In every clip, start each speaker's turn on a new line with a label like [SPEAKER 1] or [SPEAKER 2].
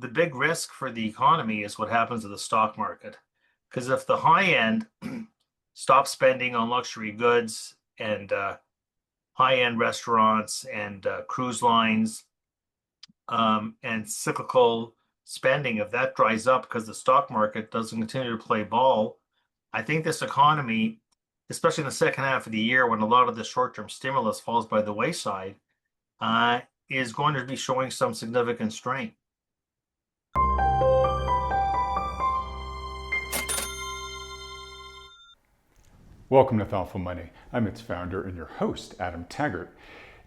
[SPEAKER 1] the big risk for the economy is what happens to the stock market. Because if the high end stops spending on luxury goods and high-end restaurants and cruise lines and cyclical spending, if that dries up because the stock market doesn't continue to play ball, I think this economy, especially in the second half of the year when a lot of the short-term stimulus falls by the wayside, is going to be showing some significant strain.
[SPEAKER 2] Welcome to Thoughtful Money. I'm its founder and your host, Adam Taggart.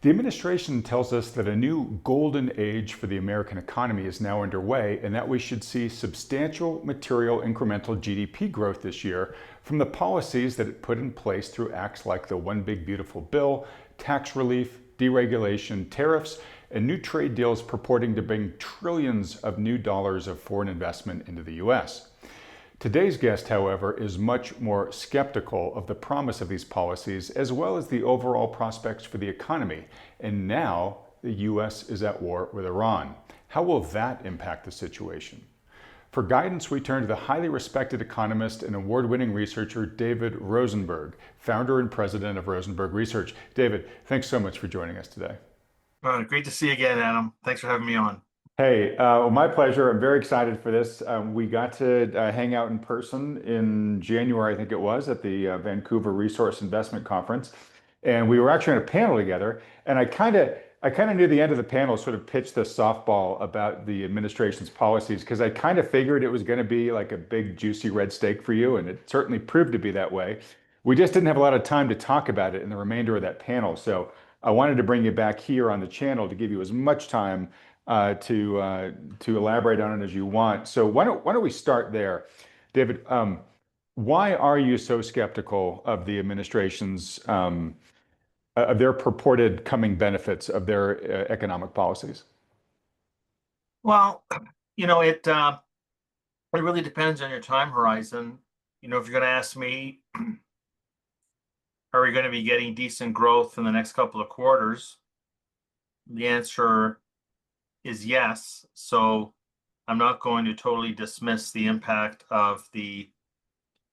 [SPEAKER 2] The administration tells us that a new golden age for the American economy is now underway and that we should see substantial material incremental GDP growth this year from the policies that it put in place through acts like the One Big Beautiful Bill, tax relief, deregulation, tariffs, and new trade deals purporting to bring trillions of new dollars of foreign investment into the U.S. Today's guest, however, is much more skeptical of the promise of these policies as well as the overall prospects for the economy. And now the U.S. is at war with Iran. How will that impact the situation? For guidance, we turn to the highly respected economist and award-winning researcher David Rosenberg, founder and president of Rosenberg Research. David, thanks so much for joining us today.
[SPEAKER 1] Great to see you again, Adam. Thanks for having me on.
[SPEAKER 2] Hey, well, my pleasure. I'm very excited for this. We got to hang out in person in January, I think it was, at the Vancouver Resource Investment Conference, and we were actually on a panel together. And I kind of knew the end of the panel sort of pitched the softball about the administration's policies because I kind of figured it was going to be like a big juicy red steak for you, and it certainly proved to be that way. We just didn't have a lot of time to talk about it in the remainder of that panel, so I wanted to bring you back here on the channel to give you as much time to elaborate on it as you want. So why don't we start there, David? Why are you so skeptical of the administration's of their purported coming benefits of their economic policies?
[SPEAKER 1] Well, it really depends on your time horizon. If you're going to ask me, are we going to be getting decent growth in the next couple of quarters? The answer is yes. So I'm not going to totally dismiss the impact of the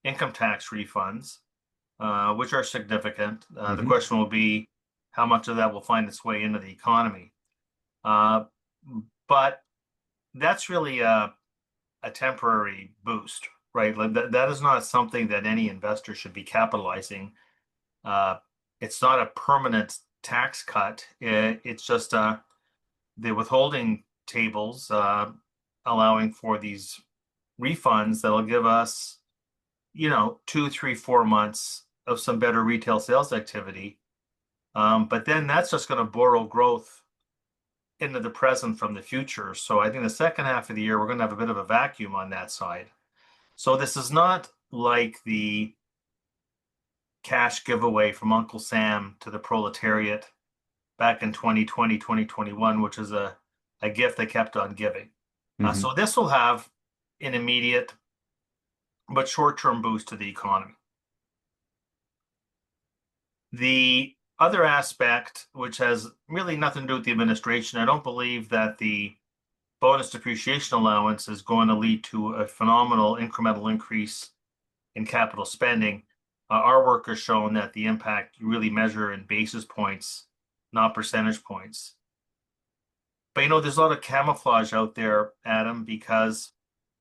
[SPEAKER 1] income tax refunds, which are significant. The question will be how much of that will find its way into the economy. But that's really a temporary boost, right? Like that is not something that any investor should be capitalizing. It's not a permanent tax cut. It's just the withholding tables allowing for these refunds that'll give us, 2, 3, 4 months of some better retail sales activity. But then that's just going to borrow growth into the present from the future. So I think the second half of the year, we're going to have a bit of a vacuum on that side. So this is not like the cash giveaway from Uncle Sam to the proletariat back in 2020, 2021, which is a gift they kept on giving. So this will have an immediate but short-term boost to the economy. The other aspect, which has really nothing to do with the administration, I don't believe that the bonus depreciation allowance is going to lead to a phenomenal incremental increase in capital spending. Our work has shown that the impact you really measure in basis points, not percentage points. But there's a lot of camouflage out there, Adam, because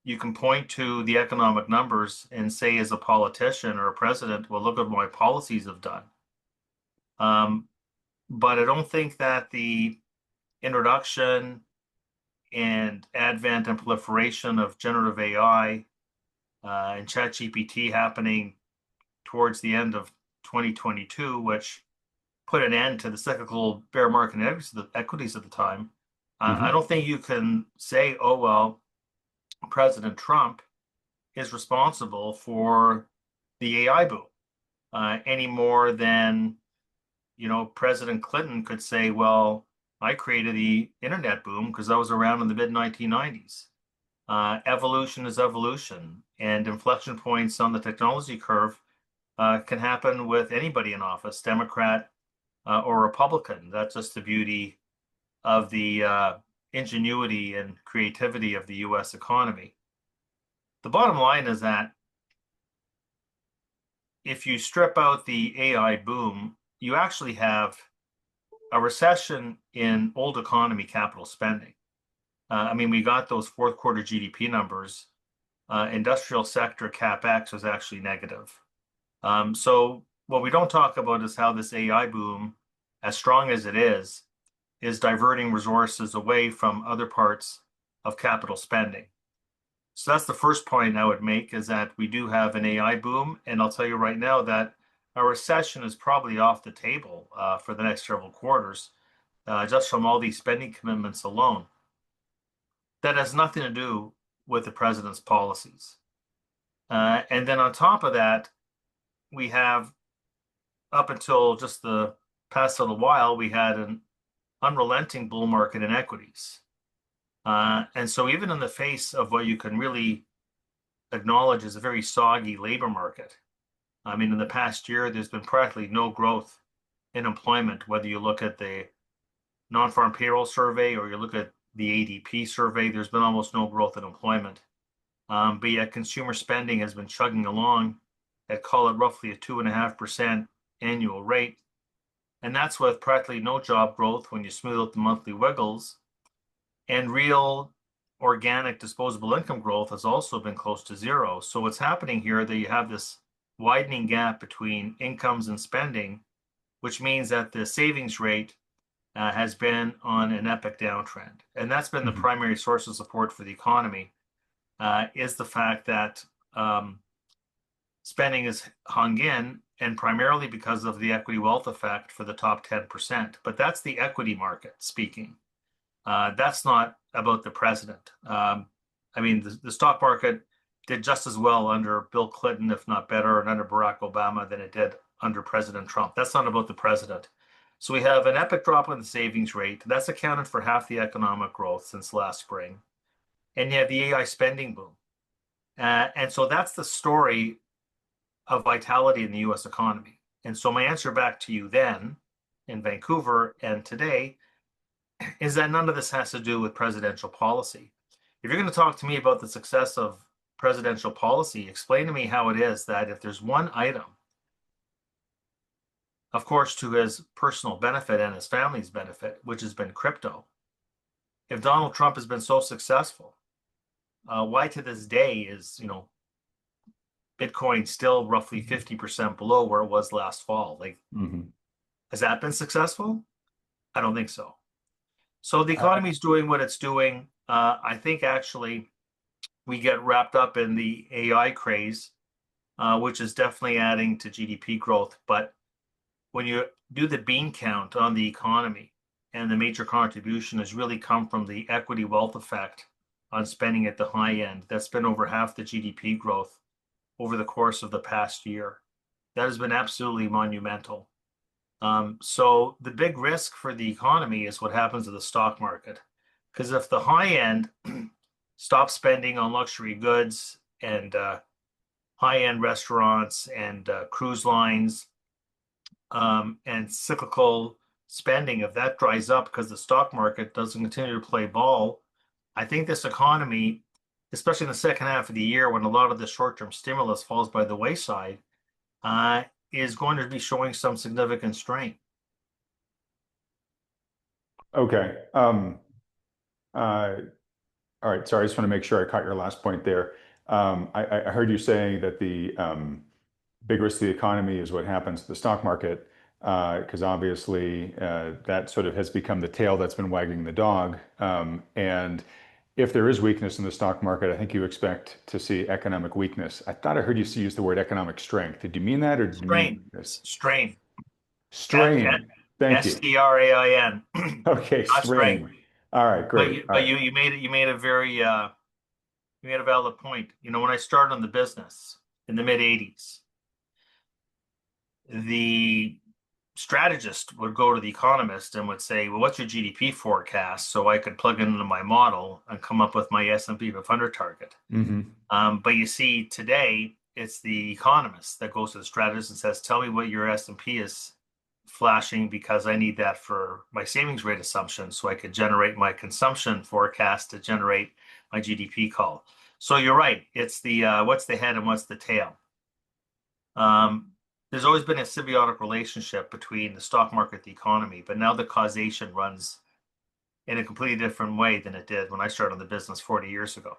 [SPEAKER 1] you can point to the economic numbers and say as a politician or a president, well, look at what my policies have done. But I don't think that the introduction and advent and proliferation of generative AI and ChatGPT happening towards the end of 2022, which put an end to the cyclical bear market equities at the time. I don't think you can say, oh, well, President Trump is responsible for the AI boom any more than, President Clinton could say, well, I created the internet boom because I was around in the mid-1990s. Evolution is evolution, and inflection points on the technology curve can happen with anybody in office, Democrat or Republican. That's just the beauty of the ingenuity and creativity of the US economy. The bottom line is that if you strip out the AI boom, you actually have a recession in old economy capital spending. I mean, we got those fourth quarter GDP numbers. Industrial sector capex was actually negative. So what we don't talk about is how this AI boom, as strong as it is diverting resources away from other parts of capital spending. So that's the first point I would make, is that we do have an AI boom. And I'll tell you right now that a recession is probably off the table for the next several quarters, just from all these spending commitments alone. That has nothing to do with the president's policies. And then on top of that, we have, up until just the past little while, we had an unrelenting bull market in equities. And so even in the face of what you can really acknowledge is a very soggy labor market, I mean, in the past year, there's been practically no growth in employment, whether you look at the non-farm payroll survey or you look at the ADP survey, there's been almost no growth in employment. But yet consumer spending has been chugging along at, call it, roughly a 2.5% annual rate. And that's with practically no job growth when you smooth out the monthly wiggles. And real organic disposable income growth has also been close to zero. So what's happening here, that you have this widening gap between incomes and spending, which means that the savings rate has been on an epic downtrend. And that's been the primary source of support for the economy, is the fact that spending is hung in, and primarily because of the equity wealth effect for the top 10%. But that's the equity market speaking. That's not about the president. I mean, the stock market did just as well under Bill Clinton, if not better, and under Barack Obama than it did under President Trump. That's not about the president. So we have an epic drop in the savings rate. That's accounted for half the economic growth since last spring. And you have the AI spending boom. And so that's the story of vitality in the US economy. And so my answer back to you then in Vancouver and today is that none of this has to do with presidential policy. If you're going to talk to me about the success of presidential policy, explain to me how it is that if there's one item, of course, to his personal benefit and his family's benefit, which has been crypto, if Donald Trump has been so successful, why to this day is, Bitcoin still roughly 50% below where it was last fall? Like, has that been successful? I don't think so. So the economy is doing what it's doing. I think actually we get wrapped up in the AI craze, which is definitely adding to GDP growth. But when you do the bean count on the economy, and the major contribution has really come from the equity wealth effect on spending at the high end, that's been over half the GDP growth over the course of the past year. That has been absolutely monumental. So the big risk for the economy is what happens to the stock market. Because if the high end stops spending on luxury goods and high-end restaurants and cruise lines and cyclical spending, if that dries up because the stock market doesn't continue to play ball, I think this economy, especially in the second half of the year when a lot of the short-term stimulus falls by the wayside, is going to be showing some significant strain.
[SPEAKER 2] Okay. All right. Sorry, I just want to make sure I caught your last point there. I heard you saying that the big risk to the economy is what happens to the stock market, because obviously that sort of has become the tail that's been wagging the dog. And if there is weakness in the stock market, I think you expect to see economic weakness. I thought I heard you use the word economic strength. Did you mean that, or did you mean this?
[SPEAKER 1] Strain.
[SPEAKER 2] Strain. Thank you.
[SPEAKER 1] STRAIN.
[SPEAKER 2] Okay,
[SPEAKER 1] Not strain.
[SPEAKER 2] strain. All right, great. All
[SPEAKER 1] But
[SPEAKER 2] right.
[SPEAKER 1] you made a very you made a valid point. When I started on the business in the mid 80s, the strategist would go to the economist and would say, well, what's your GDP forecast? So I could plug it into my model and come up with my S&P 500 target. But you see, today, it's the economist that goes to the strategist and says, tell me what your S&P is flashing because I need that for my savings rate assumption so I could generate my consumption forecast to generate my GDP call. So you're right. It's the what's the head and what's the tail. Um, there's always been a symbiotic relationship between the stock market, the economy, but now the causation runs in a completely different way than it did when I started the business 40 years ago.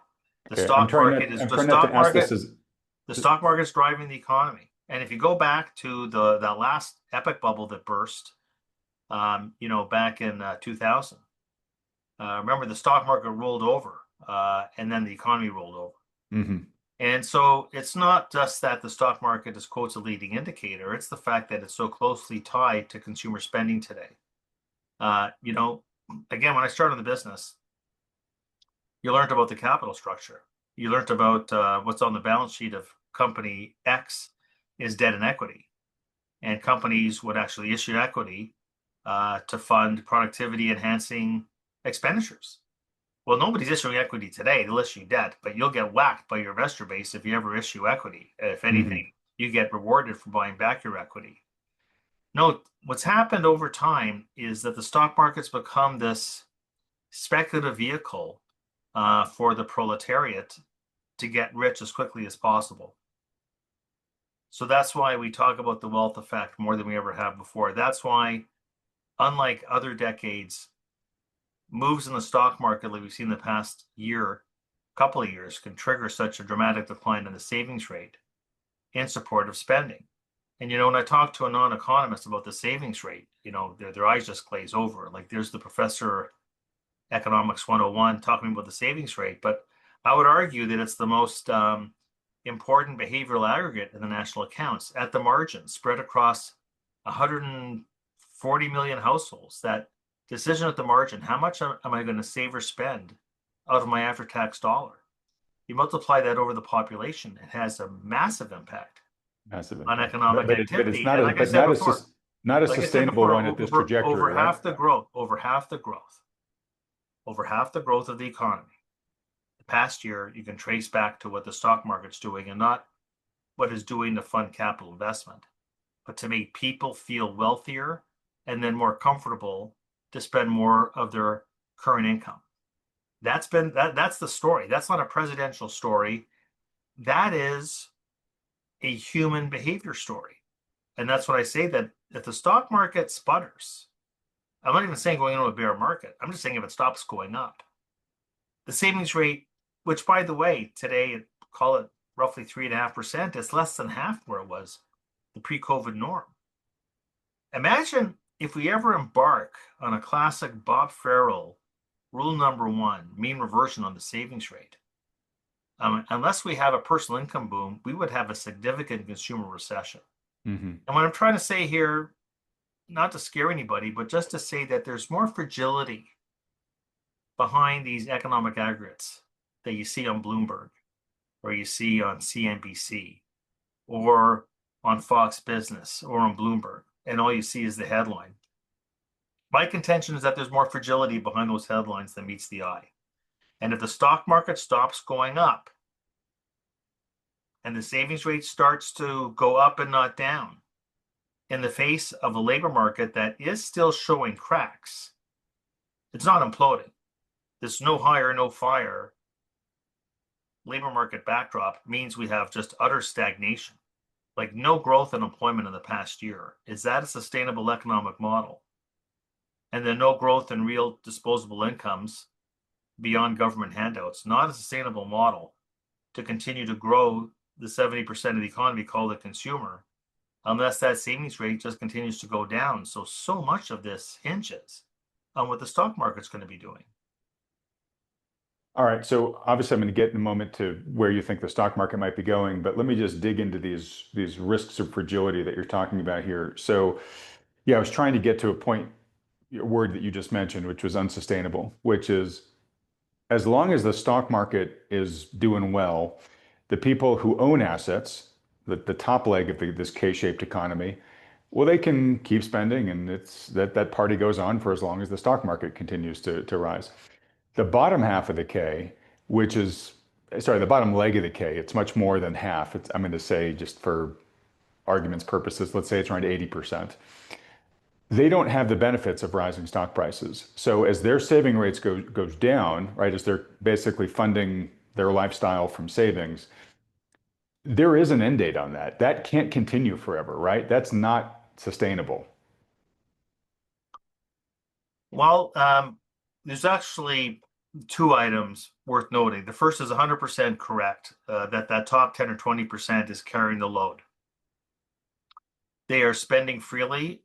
[SPEAKER 1] The
[SPEAKER 2] Okay,
[SPEAKER 1] stock market is
[SPEAKER 2] I'm
[SPEAKER 1] the
[SPEAKER 2] trying not to
[SPEAKER 1] stock
[SPEAKER 2] ask this
[SPEAKER 1] market.
[SPEAKER 2] as
[SPEAKER 1] The stock market's driving the economy. And if you go back to the that last epic bubble that burst, back in 2000, remember the stock market rolled over, and then the economy rolled over.
[SPEAKER 2] Mhm.
[SPEAKER 1] And so it's not just that the stock market is quotes a leading indicator; it's the fact that it's so closely tied to consumer spending today. Uh, you know, Again, when I started the business, you learned about the capital structure. You learned about what's on the balance sheet of company X is debt and equity, and companies would actually issue equity to fund productivity enhancing expenditures. Well, nobody's issuing equity today. They'll issue debt, but you'll get whacked by your investor base if you ever issue equity. If
[SPEAKER 2] Mhm.
[SPEAKER 1] anything, you get rewarded for buying back your equity. No, what's happened over time is that the stock market's become this speculative vehicle for the proletariat to get rich as quickly as possible. So that's why we talk about the wealth effect more than we ever have before. That's why, unlike other decades, moves in the stock market like we've seen the past year, couple of years, can trigger such a dramatic decline in the savings rate in support of spending. And when I talk to a non-economist about the savings rate, their eyes just glaze over. Like there's the professor economics 101 talking about the savings rate, but I would argue that it's the most important behavioral aggregate in the national accounts at the margin, spread across 140 million households. That decision at the margin, how much am I going to save or spend out of my after-tax dollar? You multiply that over the population, it has a massive impact
[SPEAKER 2] Massive
[SPEAKER 1] on
[SPEAKER 2] impact,
[SPEAKER 1] economic
[SPEAKER 2] but it's
[SPEAKER 1] activity.
[SPEAKER 2] not
[SPEAKER 1] And
[SPEAKER 2] a
[SPEAKER 1] like I said before,
[SPEAKER 2] not a sustainable one at this trajectory,
[SPEAKER 1] over
[SPEAKER 2] right?
[SPEAKER 1] half the growth, of the economy the past year, you can trace back to what the stock market's doing and not what it's doing to fund capital investment, but to make people feel wealthier and then more comfortable to spend more of their current income. That's the story. That's not a presidential story. That is a human behavior story. And that's what I say, that if the stock market sputters, I'm not even saying going into a bear market. I'm just saying if it stops going up, the savings rate, which by the way, today, call it roughly 3.5%, is less than half where it was the pre-COVID norm. Imagine if we ever embark on a classic Bob Farrell rule number one, mean reversion on the savings rate. Unless we have a personal income boom, we would have a significant consumer recession.
[SPEAKER 2] Hmm.
[SPEAKER 1] And what I'm trying to say here, not to scare anybody, but just to say that there's more fragility behind these economic aggregates that you see on Bloomberg or you see on CNBC or on Fox Business or on Bloomberg, and all you see is the headline. My contention is that there's more fragility behind those headlines than meets the eye. And if the stock market stops going up and the savings rate starts to go up and not down in the face of a labor market that is still showing cracks, it's not imploding. This no hire, no fire labor market backdrop means we have just utter stagnation, like no growth in employment in the past year. Is that a sustainable economic model? And then no growth in real disposable incomes beyond government handouts, not a sustainable model to continue to grow the 70% of the economy called the consumer, unless that savings rate just continues to go down. So much of this hinges on what the stock market's going to be doing.
[SPEAKER 2] All right, so obviously I'm going to get in a moment to where you think the stock market might be going, but let me just dig into these risks of fragility that you're talking about here. So, yeah, I was trying to get to a word that you just mentioned, which was unsustainable, which is as long as the stock market is doing well, the people who own assets, the top leg of this K-shaped economy, well, they can keep spending, and it's that party goes on for as long as the stock market continues to rise. The bottom half of the K, which is, sorry, the bottom leg of the K, it's much more than half. I'm going to say, just for argument's purposes, let's say it's around 80%. they don't have the benefits of rising stock prices. So as their saving rates goes down, right, as they're basically funding their lifestyle from savings, there is an end date on that. That can't continue forever, right? That's not sustainable.
[SPEAKER 1] Well, there's actually two items worth noting. The first is 100% correct, that top 10 or 20% is carrying the load. They are spending freely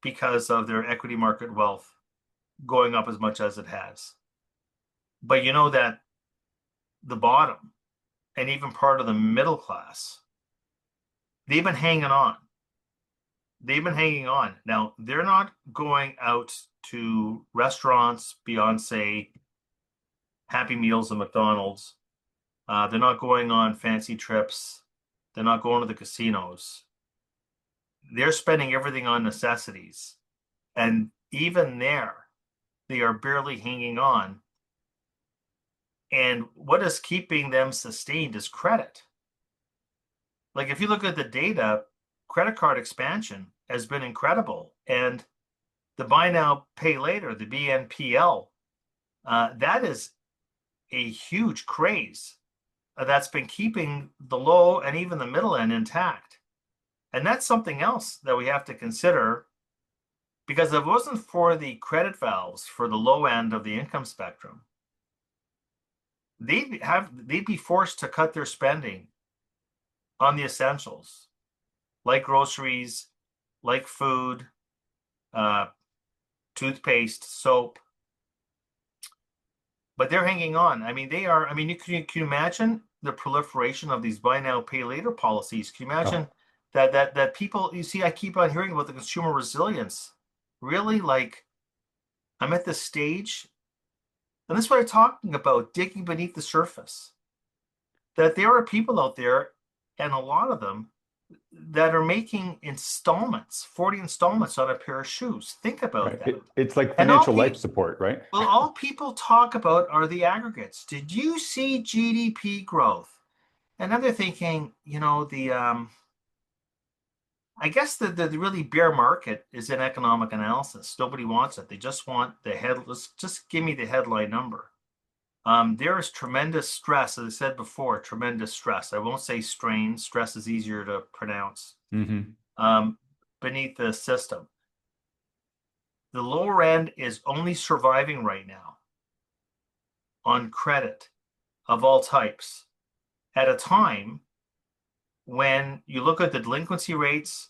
[SPEAKER 1] because of their equity market wealth going up as much as it has. But you know that the bottom and even part of the middle class, they've been hanging on. They've been hanging on. Now, they're not going out to restaurants beyond, say, Happy Meals and McDonald's. They're not going on fancy trips. They're not going to the casinos. They're spending everything on necessities. And even there, they are barely hanging on. And what is keeping them sustained is credit. Like if you look at the data, credit card expansion has been incredible. And the buy now, pay later, the BNPL, that is a huge craze that's been keeping the low and even the middle end intact. And that's something else that we have to consider, because if it wasn't for the credit valves for the low end of the income spectrum, they'd be forced to cut their spending on the essentials, like groceries, like food, toothpaste, soap. But they're hanging on. I mean, they are. I mean, can you imagine the proliferation of these buy now, pay later policies? Can you imagine
[SPEAKER 2] Oh,
[SPEAKER 1] that people? You see, I keep on hearing about the consumer resilience. Really, like I'm at this stage, and this is what I'm talking about: digging beneath the surface. That there are people out there, and a lot of them, that are making installments, 40 installments on a pair of shoes. Think about
[SPEAKER 2] right.
[SPEAKER 1] that.
[SPEAKER 2] It's like
[SPEAKER 1] And all
[SPEAKER 2] financial life
[SPEAKER 1] people
[SPEAKER 2] support, right?
[SPEAKER 1] Well, all people talk about are the aggregates. Did you see GDP growth? And then they're thinking, I guess the really bear market is in economic analysis. Nobody wants it. They just want the head. Let's just give me the headline number. There is tremendous stress, as I said before, tremendous stress. I won't say strain. Stress is easier to pronounce.
[SPEAKER 2] Hmm.
[SPEAKER 1] Um, Beneath the system. The lower end is only surviving right now on credit of all types at a time when you look at the delinquency rates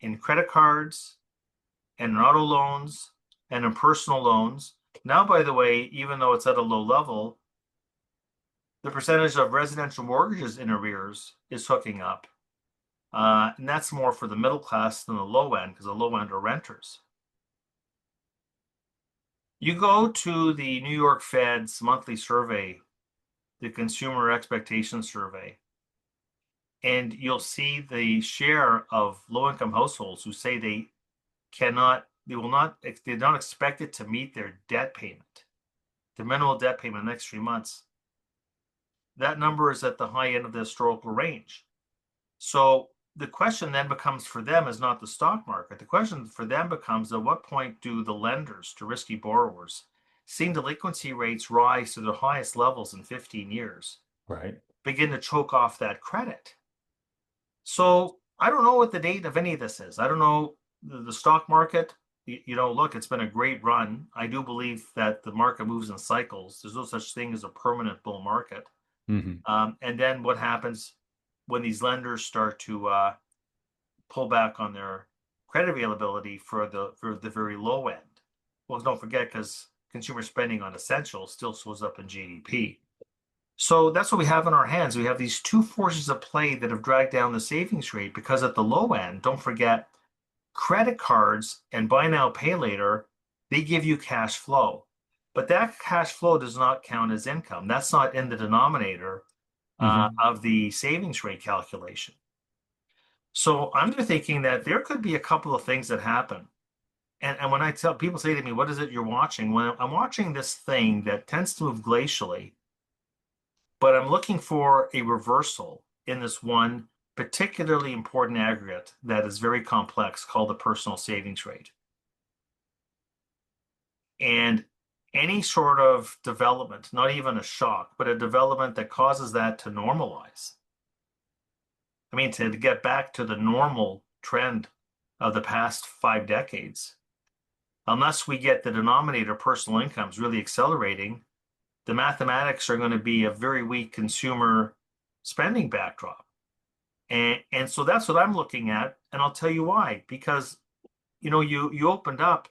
[SPEAKER 1] in credit cards and in auto loans and in personal loans. Now, by the way, even though it's at a low level, the percentage of residential mortgages in arrears is hooking up. And that's more for the middle class than the low end, because the low end are renters. You go to the New York Fed's monthly survey, the Consumer Expectation Survey, and you'll see the share of low-income households who say they're not expected to meet their debt payment, their minimal debt payment in the next 3 months. That number is at the high end of the historical range. So the question then becomes for them is not the stock market. The question for them becomes, at what point do the lenders to risky borrowers, seeing delinquency rates rise to their highest levels in 15 years,
[SPEAKER 2] Right.
[SPEAKER 1] begin to choke off that credit? So I don't know what the date of any of this is. I don't know the stock market. Look, it's been a great run. I do believe that the market moves in cycles. There's no such thing as a permanent bull market.
[SPEAKER 2] Hmm.
[SPEAKER 1] And then what happens when these lenders start to pull back on their credit availability for the very low end? Well, don't forget, because consumer spending on essentials still shows up in GDP. So that's what we have in our hands. We have these two forces at play that have dragged down the savings rate, because at the low end, don't forget, credit cards and buy now, pay later, they give you cash flow. But that cash flow does not count as income. That's not in the denominator
[SPEAKER 2] Hmm.
[SPEAKER 1] of the savings rate calculation. So I'm thinking that there could be a couple of things that happen. And when I tell people, say to me, what is it you're watching? When I'm watching this thing that tends to move glacially, but I'm looking for a reversal in this one particularly important aggregate that is very complex called the personal savings rate. And any sort of development, not even a shock, but a development that causes that to normalize. I mean, to get back to the normal trend of the past 5 decades, unless we get the denominator personal incomes really accelerating, the mathematics are going to be a very weak consumer spending backdrop. And so that's what I'm looking at. And I'll tell you why, because you opened up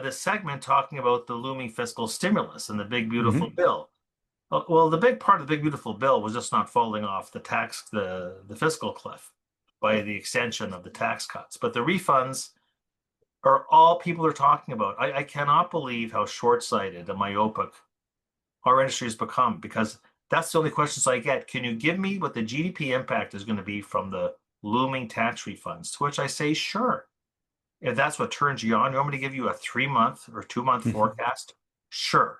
[SPEAKER 1] this segment talking about the looming fiscal stimulus and the big beautiful
[SPEAKER 2] Mm-hmm.
[SPEAKER 1] bill. Well, the big part of the big beautiful bill was just not falling off the fiscal cliff by the extension of the tax cuts, but the refunds are all people are talking about. I cannot believe how short-sighted and myopic our industry has become, because that's the only questions I get. Can you give me what the GDP impact is going to be from the looming tax refunds? To which I say, sure. If that's what turns you on, you want me to give you a 3 month or 2 month forecast? Sure.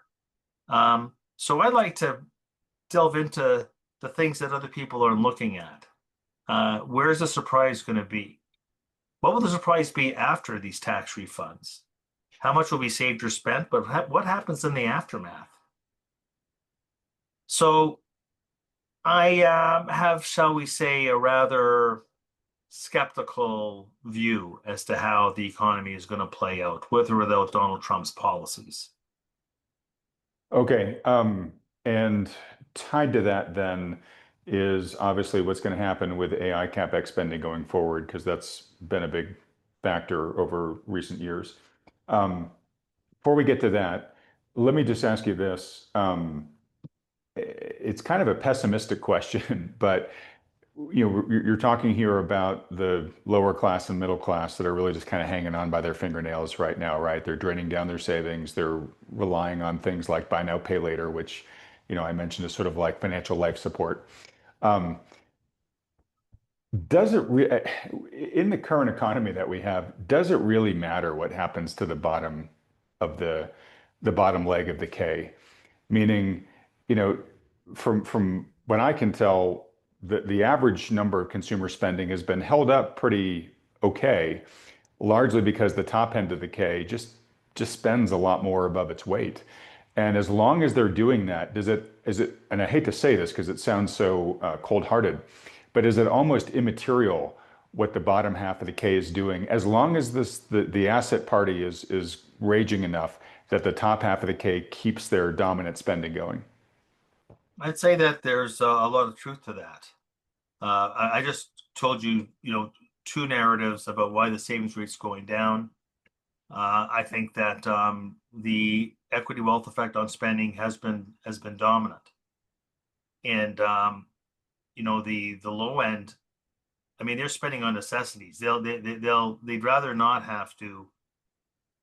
[SPEAKER 1] So I like to delve into the things that other people are looking at. Where's the surprise going to be? What will the surprise be after these tax refunds? How much will be saved or spent? But what happens in the aftermath? So I have, shall we say, a rather skeptical view as to how the economy is going to play out, with or without Donald Trump's policies.
[SPEAKER 2] Okay. And tied to that then is obviously what's going to happen with AI CapEx spending going forward, because that's been a big factor over recent years. Um, Before we get to that, let me just ask you this. It's kind of a pessimistic question, but you're talking here about the lower class and middle class that are really just kind of hanging on by their fingernails right now, right? They're draining down their savings. They're relying on things like buy now, pay later, which, I mentioned is sort of like financial life support. Um, does it re In the current economy that we have, does it really matter what happens to the bottom of the bottom leg of the K? Meaning, you know, from what I can tell, the average number of consumer spending has been held up pretty okay, largely because the top end of the K just spends a lot more above its weight. And as long as they're doing that, and I hate to say this because it sounds so cold-hearted, but is it almost immaterial what the bottom half of the K is doing, as long as the asset party is raging enough that the top half of the K keeps their dominant spending going?
[SPEAKER 1] I'd say that there's a lot of truth to that. I just told you, two narratives about why the savings rate's going down. I think that the equity wealth effect on spending has been dominant, and the low end. I mean, they're spending on necessities. They'd rather not have to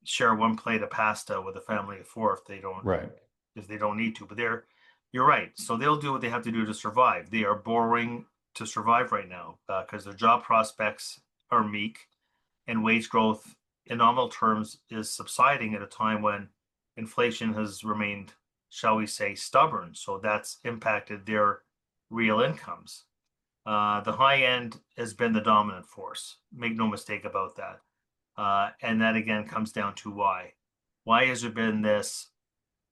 [SPEAKER 1] share one plate of pasta with a family of four
[SPEAKER 2] Right.
[SPEAKER 1] if they don't need to. But you're right. So they'll do what they have to do to survive. They are borrowing to survive right now because their job prospects are meek, and wage growth in nominal terms is subsiding at a time when inflation has remained, shall we say, stubborn. So that's impacted their real incomes. The high end has been the dominant force. Make no mistake about that. And that again comes down to why. Why has there been this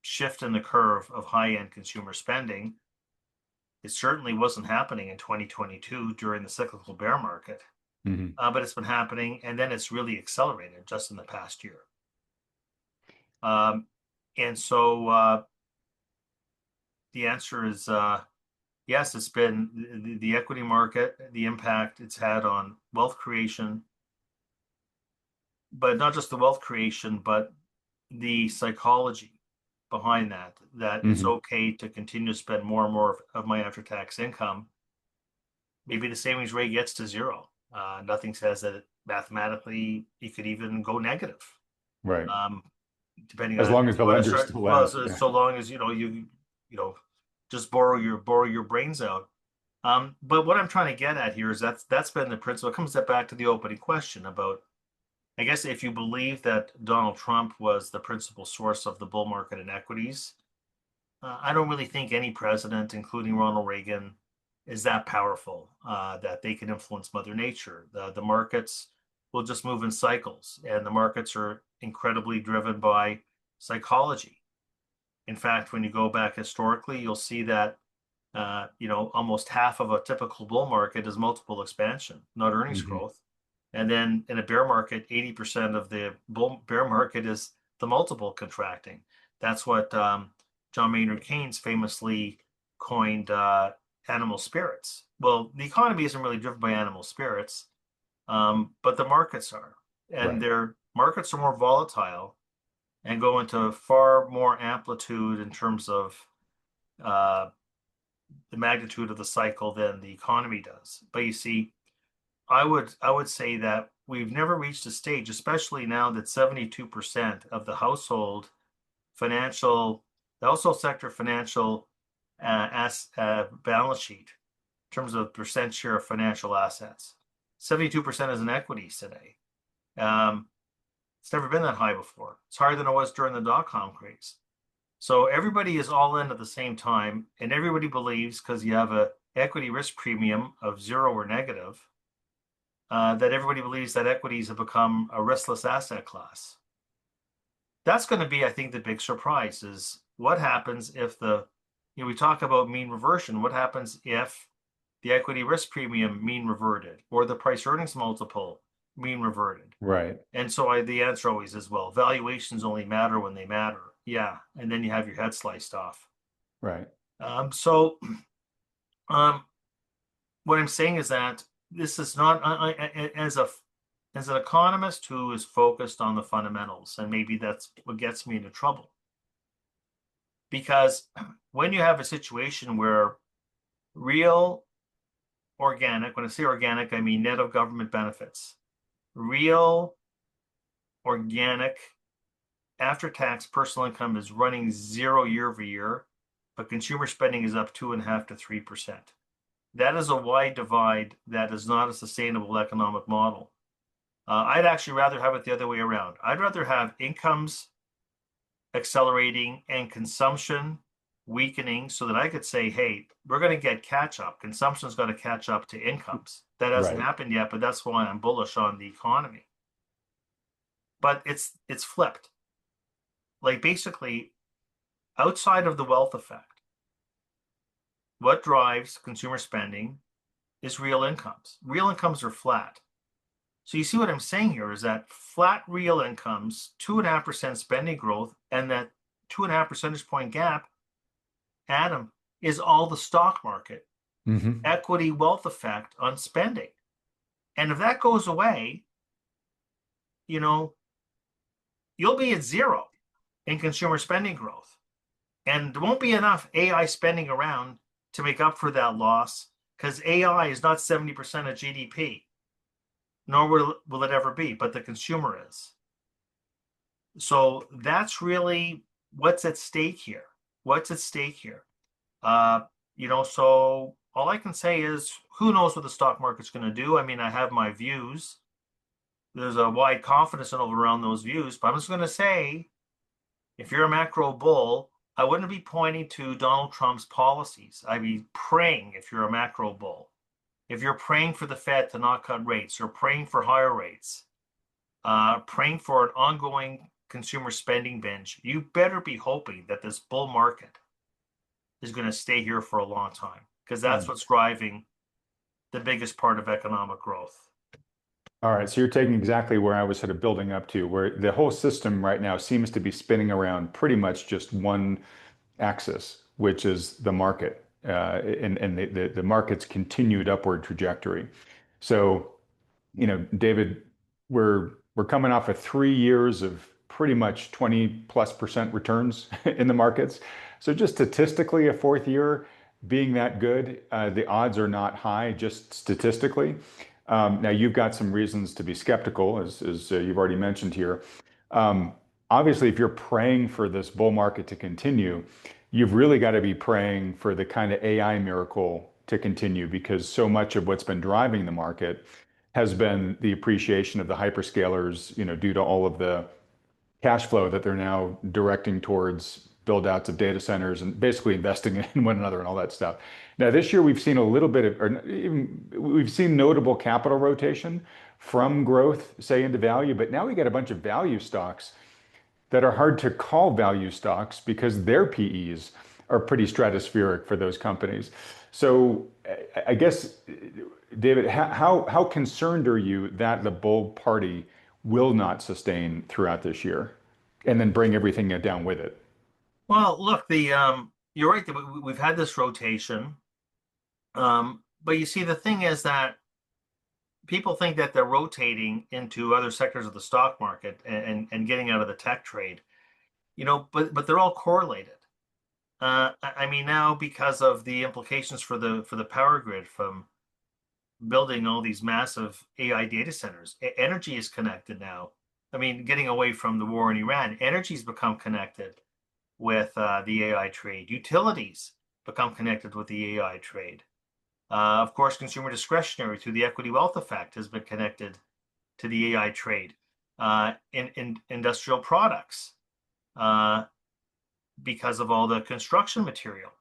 [SPEAKER 1] shift in the curve of high end consumer spending? It certainly wasn't happening in 2022 during the cyclical bear market,
[SPEAKER 2] Hmm.
[SPEAKER 1] but it's been happening, and then it's really accelerated just in the past year. And so the answer is yes, it's been the equity market, the impact it's had on wealth creation, but not just the wealth creation, but the psychology behind that it's
[SPEAKER 2] Hmm.
[SPEAKER 1] okay to continue to spend more and more of my after-tax income. Maybe the savings rate gets to zero. Nothing says that mathematically you could even go negative.
[SPEAKER 2] Right.
[SPEAKER 1] Um, Depending
[SPEAKER 2] As
[SPEAKER 1] on
[SPEAKER 2] long
[SPEAKER 1] if
[SPEAKER 2] as
[SPEAKER 1] you
[SPEAKER 2] the
[SPEAKER 1] want to
[SPEAKER 2] lenders
[SPEAKER 1] start,
[SPEAKER 2] still
[SPEAKER 1] well,
[SPEAKER 2] ask.
[SPEAKER 1] so,
[SPEAKER 2] Yeah.
[SPEAKER 1] so long as you know just borrow your brains out. But what I'm trying to get at here is that's been the principle. It comes back to the opening question about, I guess, if you believe that Donald Trump was the principal source of the bull market in equities, I don't really think any president, including Ronald Reagan, is that powerful that they can influence Mother Nature. The markets will just move in cycles, and the markets are incredibly driven by psychology. In fact, when you go back historically, you'll see that almost half of a typical bull market is multiple expansion, not earnings
[SPEAKER 2] Hmm.
[SPEAKER 1] growth. And then in a bear market, 80% of the bear market is the multiple contracting. That's what John Maynard Keynes famously coined animal spirits. Well, the economy isn't really driven by animal spirits, but the markets are. And
[SPEAKER 2] Right.
[SPEAKER 1] their markets are more volatile and go into far more amplitude in terms of uh, the magnitude of the cycle than the economy does. But you see, I would say that we've never reached a stage, especially now that 72% of financial, the household sector financial balance sheet, in terms of percent share of financial assets, 72% is in equities today. Um, it's never been that high before. It's higher than it was during the dot-com craze. So everybody is all in at the same time, and everybody believes because you have a equity risk premium of zero or negative, that everybody believes that equities have become a riskless asset class. That's going to be, I think, the big surprise is what happens if we talk about mean reversion. What happens if the equity risk premium mean reverted or the price earnings multiple mean reverted?
[SPEAKER 2] Right.
[SPEAKER 1] And so the answer always is, well, valuations only matter when they matter. Yeah. And then you have your head sliced off.
[SPEAKER 2] Right.
[SPEAKER 1] So um, what I'm saying is that this is not as an economist who is focused on the fundamentals, and maybe that's what gets me into trouble. Because when you have a situation where real organic, when I say organic, I mean net of government benefits, real organic after tax personal income is running zero year over year, but consumer spending is up 2.5 to 3%. That is a wide divide that is not a sustainable economic model. I'd actually rather have it the other way around. I'd rather have incomes accelerating and consumption weakening so that I could say, hey, we're going to get catch up. Consumption's got to catch up to incomes. That hasn't
[SPEAKER 2] Right.
[SPEAKER 1] happened yet, but that's why I'm bullish on the economy. But it's flipped. Like basically, outside of the wealth effect, what drives consumer spending is real incomes. Real incomes are flat. So you see what I'm saying here is that flat real incomes, 2.5% spending growth, and that 2.5 percentage point gap, Adam, is all the stock market
[SPEAKER 2] Hmm.
[SPEAKER 1] equity wealth effect on spending. And if that goes away, you know, you'll be at zero in consumer spending growth. And there won't be enough AI spending around to make up for that loss because AI is not 70% of GDP, nor will it ever be, but the consumer is. So that's really what's at stake here. What's at stake here? Uh, so all I can say is who knows what the stock market's going to do? I mean, I have my views. There's a wide confidence interval around those views, but I'm just going to say if you're a macro bull, I wouldn't be pointing to Donald Trump's policies. I'd be praying if you're a macro bull. If you're praying for the Fed to not cut rates, or praying for higher rates, praying for an ongoing consumer spending binge, you better be hoping that this bull market is going to stay here for a long time because that's
[SPEAKER 2] Right.
[SPEAKER 1] what's driving the biggest part of economic growth.
[SPEAKER 2] All right. So you're taking exactly where I was sort of building up to, where the whole system right now seems to be spinning around pretty much just one axis, which is the market, and the market's continued upward trajectory. So, David, we're coming off of 3 years of pretty much 20+% returns in the markets. So just statistically, a fourth year being that good, the odds are not high, just statistically. Now you've got some reasons to be skeptical, as you've already mentioned here. Um, Obviously, if you're praying for this bull market to continue, you've really got to be praying for the kind of AI miracle to continue because so much of what's been driving the market has been the appreciation of the hyperscalers, due to all of the cash flow that they're now directing towards build outs of data centers and basically investing in one another and all that stuff. Now, this year we've seen a little bit of, or even we've seen notable capital rotation from growth, say, into value, but now we got a bunch of value stocks that are hard to call value stocks because their PEs are pretty stratospheric for those companies. So I guess, David, how concerned are you that the bull party will not sustain throughout this year and then bring everything down with it?
[SPEAKER 1] Well, look, the you're right that we've had this rotation. But you see, the thing is that people think that they're rotating into other sectors of the stock market and getting out of the tech trade, but they're all correlated. I mean, now because of the implications for the power grid from building all these massive AI data centers, energy is connected now. I mean, getting away from the war in Iran, energy's become connected with the AI trade. Utilities become connected with the AI trade. Of course, consumer discretionary through the equity wealth effect has been connected to the AI trade. In industrial products, uh, because of all the construction material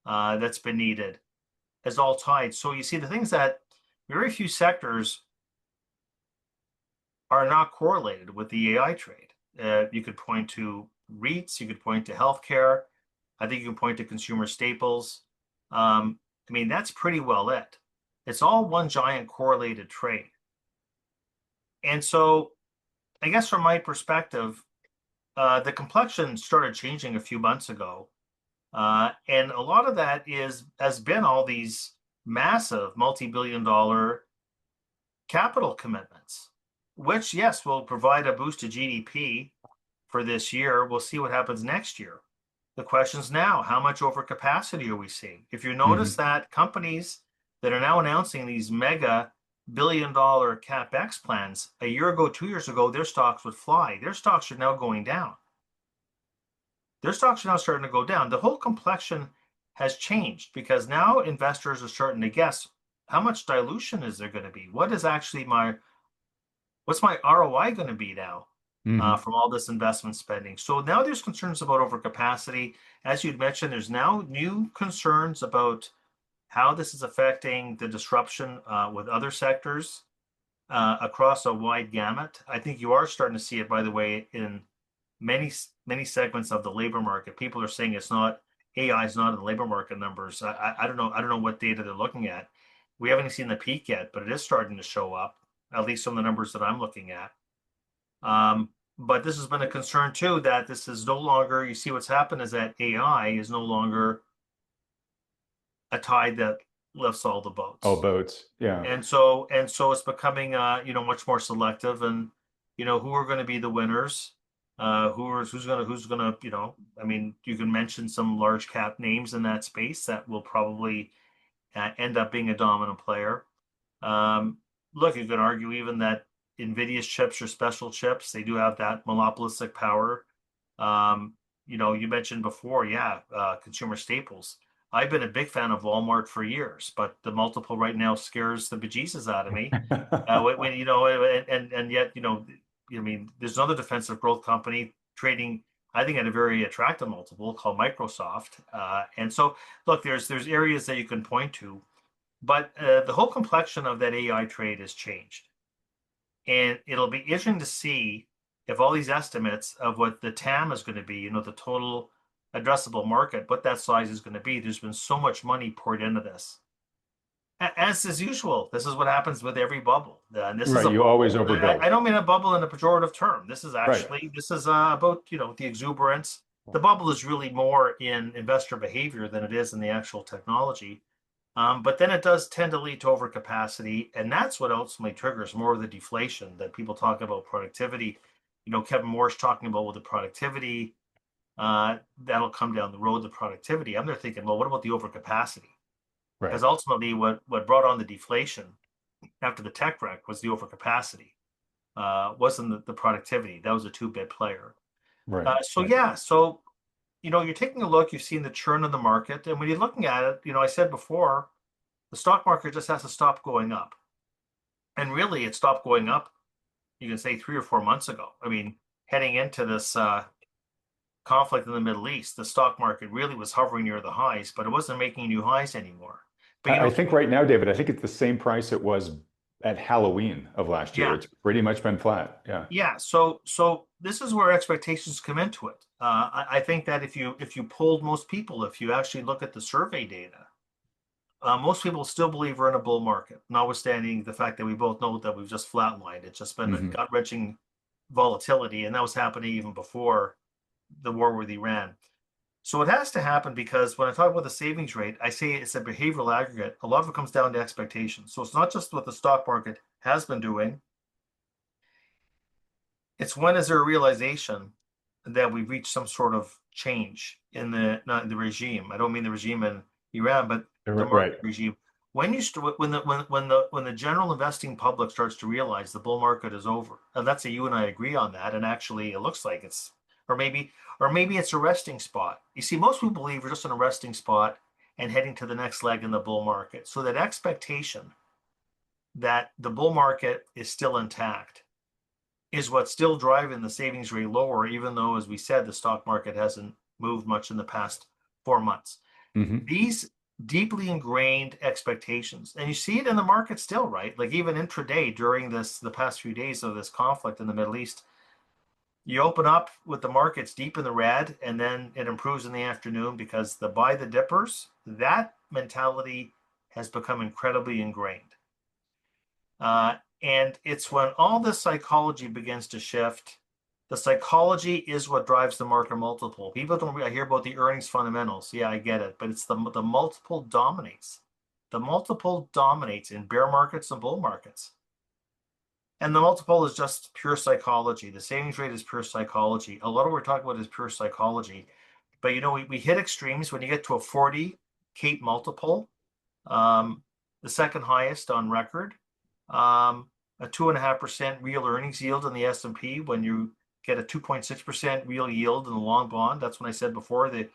[SPEAKER 1] that's been needed, is all tied. So you see the things that very few sectors are not correlated with the AI trade. You could point to REITs, you could point to healthcare. I think you can point to consumer staples. I mean, that's pretty well it. It's all one giant correlated trade. And so I guess from my perspective, the complexion started changing a few months ago. And a lot of that has been all these massive multi-billion dollar capital commitments, which, yes, will provide a boost to GDP for this year. We'll see what happens next year. The question's now, how much overcapacity are we seeing? If you notice
[SPEAKER 2] Mhm.
[SPEAKER 1] that companies that are now announcing these mega billion-dollar capex plans, a year ago, 2 years ago, their stocks would fly. Their stocks are now going down. Their stocks are now starting to go down. The whole complexion has changed because now investors are starting to guess how much dilution is there going to be? What's my ROI going to be now
[SPEAKER 2] Mhm.
[SPEAKER 1] from all this investment spending? So now there's concerns about overcapacity. As you'd mentioned, there's now new concerns about how this is affecting the disruption with other sectors across a wide gamut. I think you are starting to see it, by the way, in many segments of the labor market. People are saying it's not AI is not in the labor market numbers. I don't know. I don't know what data they're looking at. We haven't seen the peak yet, but it is starting to show up, at least some of the numbers that I'm looking at. But this has been a concern too, that this is no longer, you see what's happened is that AI is no longer a tide that lifts all the
[SPEAKER 2] All
[SPEAKER 1] boats.
[SPEAKER 2] boats. Yeah.
[SPEAKER 1] And so it's becoming much more selective, and who are going to be the winners, who's gonna I mean, you can mention some large cap names in that space that will probably end up being a dominant player. um, Look, you can argue even that Nvidia's chips are special chips. They do have that monopolistic power. Um, you mentioned before, yeah, consumer staples. I've been a big fan of Walmart for years, but the multiple right now scares the bejesus out of me. And yet, I mean, there's another defensive growth company trading, I think, at a very attractive multiple called Microsoft. And so, look, there's areas that you can point to, but the whole complexion of that AI trade has changed. And it'll be interesting to see if all these estimates of what the TAM is going to be, the total addressable market, what that size is going to be. There's been so much money poured into this. As is usual, this is what happens with every bubble. And this is
[SPEAKER 2] Right.
[SPEAKER 1] a
[SPEAKER 2] You always
[SPEAKER 1] bubble. I
[SPEAKER 2] overbuild.
[SPEAKER 1] don't mean a bubble in a pejorative term.
[SPEAKER 2] Right.
[SPEAKER 1] This is about, the exuberance. The bubble is really more in investor behavior than it is in the actual technology. But then it does tend to lead to overcapacity, and that's what ultimately triggers more of the deflation that people talk about productivity. Kevin Moore's talking about with the productivity, that'll come down the road, the productivity. I'm there thinking, well, what about the overcapacity? Because
[SPEAKER 2] Right.
[SPEAKER 1] ultimately, what brought on the deflation after the tech wreck was the overcapacity, wasn't the productivity. That was a two-bit player.
[SPEAKER 2] Right.
[SPEAKER 1] So
[SPEAKER 2] Right.
[SPEAKER 1] yeah, so you're taking a look, you've seen the churn of the market, and when you're looking at it, I said before, the stock market just has to stop going up. And really, it stopped going up, you can say 3 or 4 months ago. I mean, heading into this conflict in the Middle East, the stock market really was hovering near the highs, but it wasn't making new highs anymore. But
[SPEAKER 2] I think right now, David, I think it's the same price it was at Halloween of last year.
[SPEAKER 1] yeah,
[SPEAKER 2] It's pretty much been flat. Yeah.
[SPEAKER 1] yeah. So this is where expectations come into it. I think that if you polled most people, if you actually look at the survey data, most people still believe we're in a bull market, notwithstanding the fact that we both know that we've just flatlined. It's just been a
[SPEAKER 2] Hmm.
[SPEAKER 1] gut-wrenching volatility, and that was happening even before the war with Iran. So it has to happen because when I talk about the savings rate, I say it's a behavioral aggregate. A lot of it comes down to expectations. So it's not just what the stock market has been doing. It's when is there a realization that we've reached some sort of change in the not in the regime. I don't mean the regime in Iran, but the
[SPEAKER 2] Right.
[SPEAKER 1] market regime. When you when the general investing public starts to realize the bull market is over, and let's say you and I agree on that, and actually it looks like it's, or maybe it's a resting spot. You see, most people believe we're just in a resting spot and heading to the next leg in the bull market. So that expectation that the bull market is still intact is what's still driving the savings rate lower, even though, as we said, the stock market hasn't moved much in the past 4 months.
[SPEAKER 2] Hmm.
[SPEAKER 1] These deeply ingrained expectations, and you see it in the market still, right? Like even intraday during the past few days of this conflict in the Middle East, you open up with the markets deep in the red, and then it improves in the afternoon because the buy the dippers, that mentality has become incredibly ingrained. And it's when all this psychology begins to shift. The psychology is what drives the market multiple. People don't. I hear about the earnings fundamentals. Yeah, I get it, but it's the multiple dominates. The multiple dominates in bear markets and bull markets, and the multiple is just pure psychology. The savings rate is pure psychology. A lot of what we're talking about is pure psychology. But we hit extremes when you get to a 40 Cape multiple, um, the second highest on record, a 2.5% real earnings yield in the S&P. When you get a 2.6% real yield in the long bond, that's when I said before the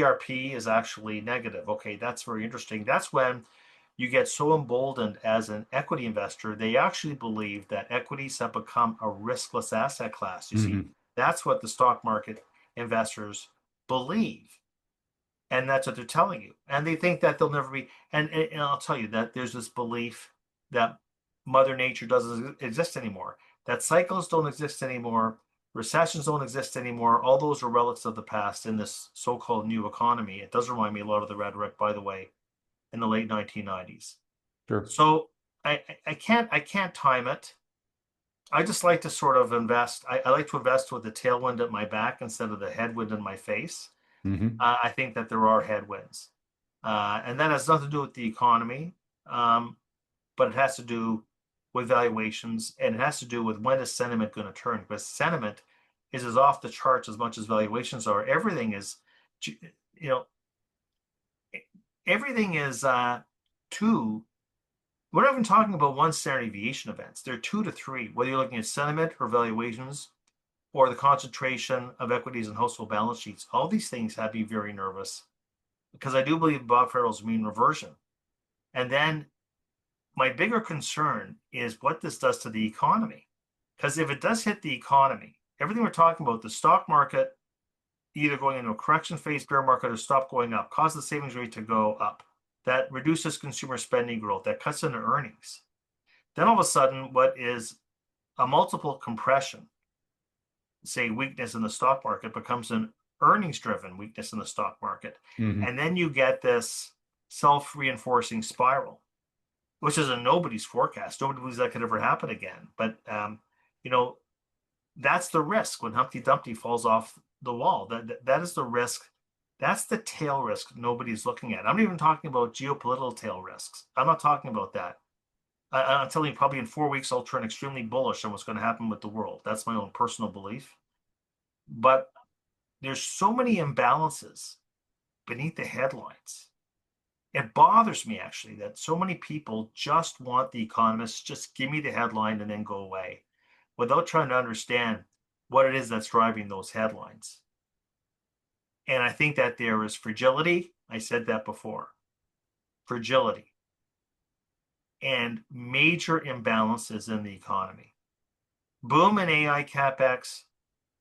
[SPEAKER 1] ERP is actually negative. Okay, that's very interesting. That's when you get so emboldened as an equity investor, they actually believe that equities have become a riskless asset class. You see,
[SPEAKER 2] Hmm.
[SPEAKER 1] that's what the stock market investors believe. And that's what they're telling you. And they think that they'll never be. And I'll tell you that there's this belief that Mother Nature doesn't exist anymore, that cycles don't exist anymore, recessions don't exist anymore. All those are relics of the past in this so-called new economy. It does remind me a lot of the rhetoric, by the way, in the late 1990s.
[SPEAKER 2] Sure.
[SPEAKER 1] So I can't time it. I just like to sort of invest. I like to invest with the tailwind at my back instead of the headwind in my face.
[SPEAKER 2] Hmm.
[SPEAKER 1] I think that there are headwinds, and that has nothing to do with the economy, um, but it has to do with valuations, and it has to do with when is sentiment going to turn. Because sentiment is as off the charts as much as valuations are. Everything is, you know, everything is two. We're not even talking about one standard deviation events. They're two to three, whether you're looking at sentiment or valuations or the concentration of equities and household balance sheets. All these things have me very nervous because I do believe Bob Farrell's mean reversion. And then my bigger concern is what this does to the economy. Because if it does hit the economy, everything we're talking about, the stock market either going into a correction phase, bear market, or stop going up, cause the savings rate to go up. That reduces consumer spending growth, that cuts into earnings. Then all of a sudden, what is a multiple compression, say weakness in the stock market, becomes an earnings driven weakness in the stock market.
[SPEAKER 2] Hmm.
[SPEAKER 1] And then you get this self reinforcing spiral, which is in nobody's forecast. Nobody believes that could ever happen again. But, you know, that's the risk when Humpty Dumpty falls off the wall. That is the risk. That's the tail risk nobody's looking at. I'm not even talking about geopolitical tail risks. I'm not talking about that. I'm telling you, probably in 4 weeks, I'll turn extremely bullish on what's going to happen with the world. That's my own personal belief. But there's so many imbalances beneath the headlines. It bothers me actually that so many people just want the economists just give me the headline and then go away without trying to understand what it is that's driving those headlines. And I think that there is fragility. I said that before. Fragility and major imbalances in the economy. Boom in AI capex,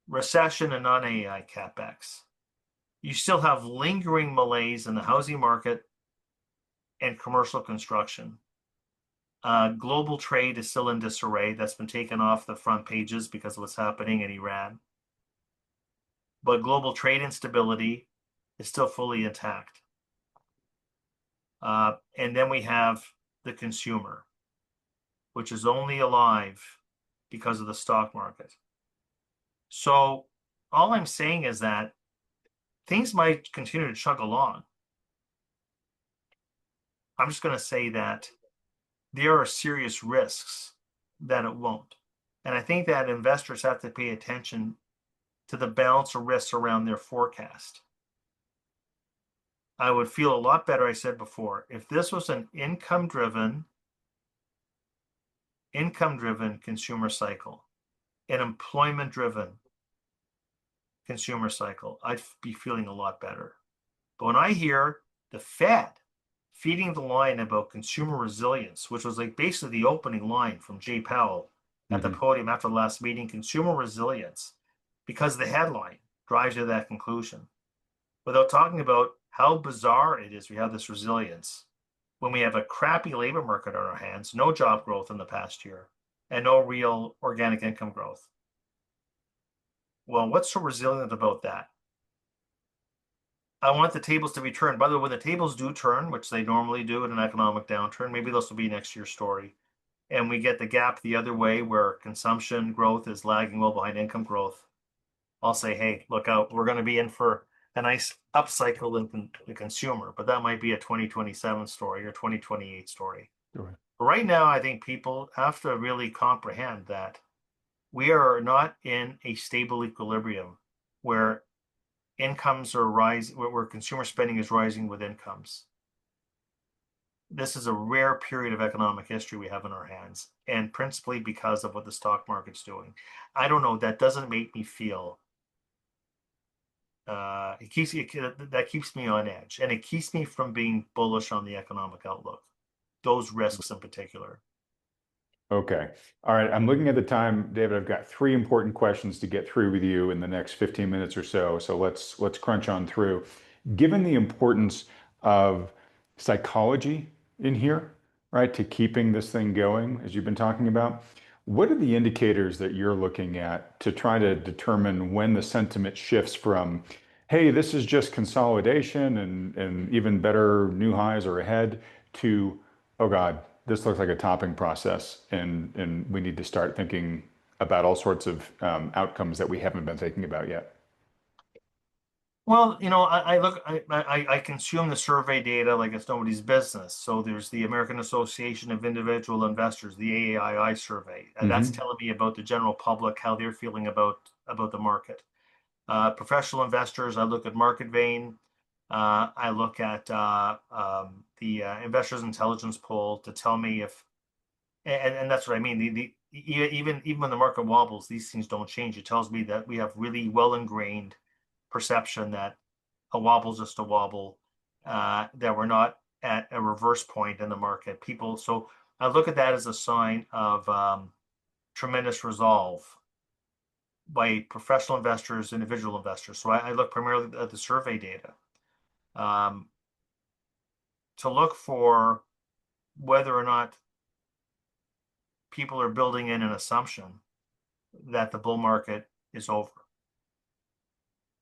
[SPEAKER 1] recession and non-AI capex. You still have lingering malaise in the housing market and commercial construction. Global trade is still in disarray. That's been taken off the front pages because of what's happening in Iran. But global trade instability is still fully intact. And then we have the consumer, which is only alive because of the stock market. So all I'm saying is that things might continue to chug along. I'm just going to say that there are serious risks that it won't. And I think that investors have to pay attention to the balance of risks around their forecast. I would feel a lot better, I said before, if this was an income-driven consumer cycle, an employment-driven consumer cycle, I'd be feeling a lot better. But when I hear the Fed feeding the line about consumer resilience, which was like basically the opening line from Jay Powell at the podium after the last meeting, consumer resilience, because the headline drives you to that conclusion, without talking about how bizarre it is we have this resilience when we have a crappy labor market on our hands, no job growth in the past year, and no real organic income growth. Well, what's so resilient about that? I want the tables to be turned. By the way, when the tables do turn, which they normally do in an economic downturn, maybe this will be next year's story, and we get the gap the other way where consumption growth is lagging well behind income growth, I'll say, hey, look out, we're going to be in for a nice upcycle in the consumer, but that might be a 2027 story or 2028 story.
[SPEAKER 2] Sure.
[SPEAKER 1] But right now, I think people have to really comprehend that we are not in a stable equilibrium where incomes are rising, where consumer spending is rising with incomes. This is a rare period of economic history we have in our hands, and principally because of what the stock market's doing. I don't know, that doesn't make me feel that keeps me on edge, and it keeps me from being bullish on the economic outlook, those risks in particular.
[SPEAKER 2] Okay. All right. I'm looking at the time, David. I've got three important questions to get through with you in the next 15 minutes or so. So let's crunch on through. Given the importance of psychology in here, right, to keeping this thing going, as you've been talking about, what are the indicators that you're looking at to try to determine when the sentiment shifts from, hey, this is just consolidation and even better new highs are ahead, to, oh God, this looks like a topping process, and we need to start thinking about all sorts of outcomes that we haven't been thinking about yet?
[SPEAKER 1] Well, I consume the survey data like it's nobody's business. So there's the American Association of Individual Investors, the AAII survey, and that's telling me about the general public, how they're feeling about the market. Professional investors, I look at Market Vein. I look at the Investors Intelligence Poll to tell me if, and that's what I mean. Even when the market wobbles, these things don't change. It tells me that we have really well ingrained perception that a wobble is just a wobble, that we're not at a reverse point in the market. So I look at that as a sign of tremendous resolve by professional investors, individual investors. So I look primarily at the survey data to look for whether or not people are building in an assumption that the bull market is over.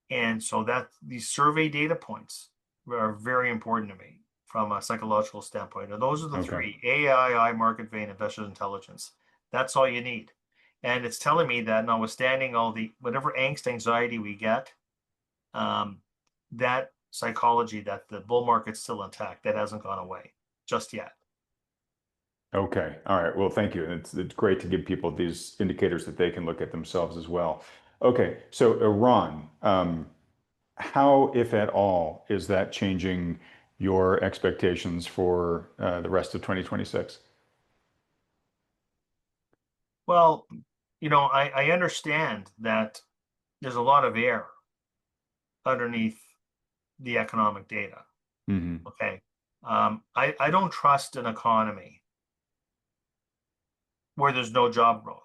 [SPEAKER 1] And so that these survey data points are very important to me from a psychological standpoint. And those are the three: AII, Market Vein, Investors Intelligence. That's all you need. And it's telling me that notwithstanding all the whatever angst, anxiety we get, that psychology that the bull market's still intact, that hasn't gone away just yet.
[SPEAKER 2] Okay. All right. Well, thank you. It's great to give people these indicators that they can look at themselves as well. Okay. So Iran, how, if at all, is that changing your expectations for the rest of 2026?
[SPEAKER 1] Well, I understand that there's a lot of air underneath the economic data. Okay. I don't trust an economy where there's no job growth.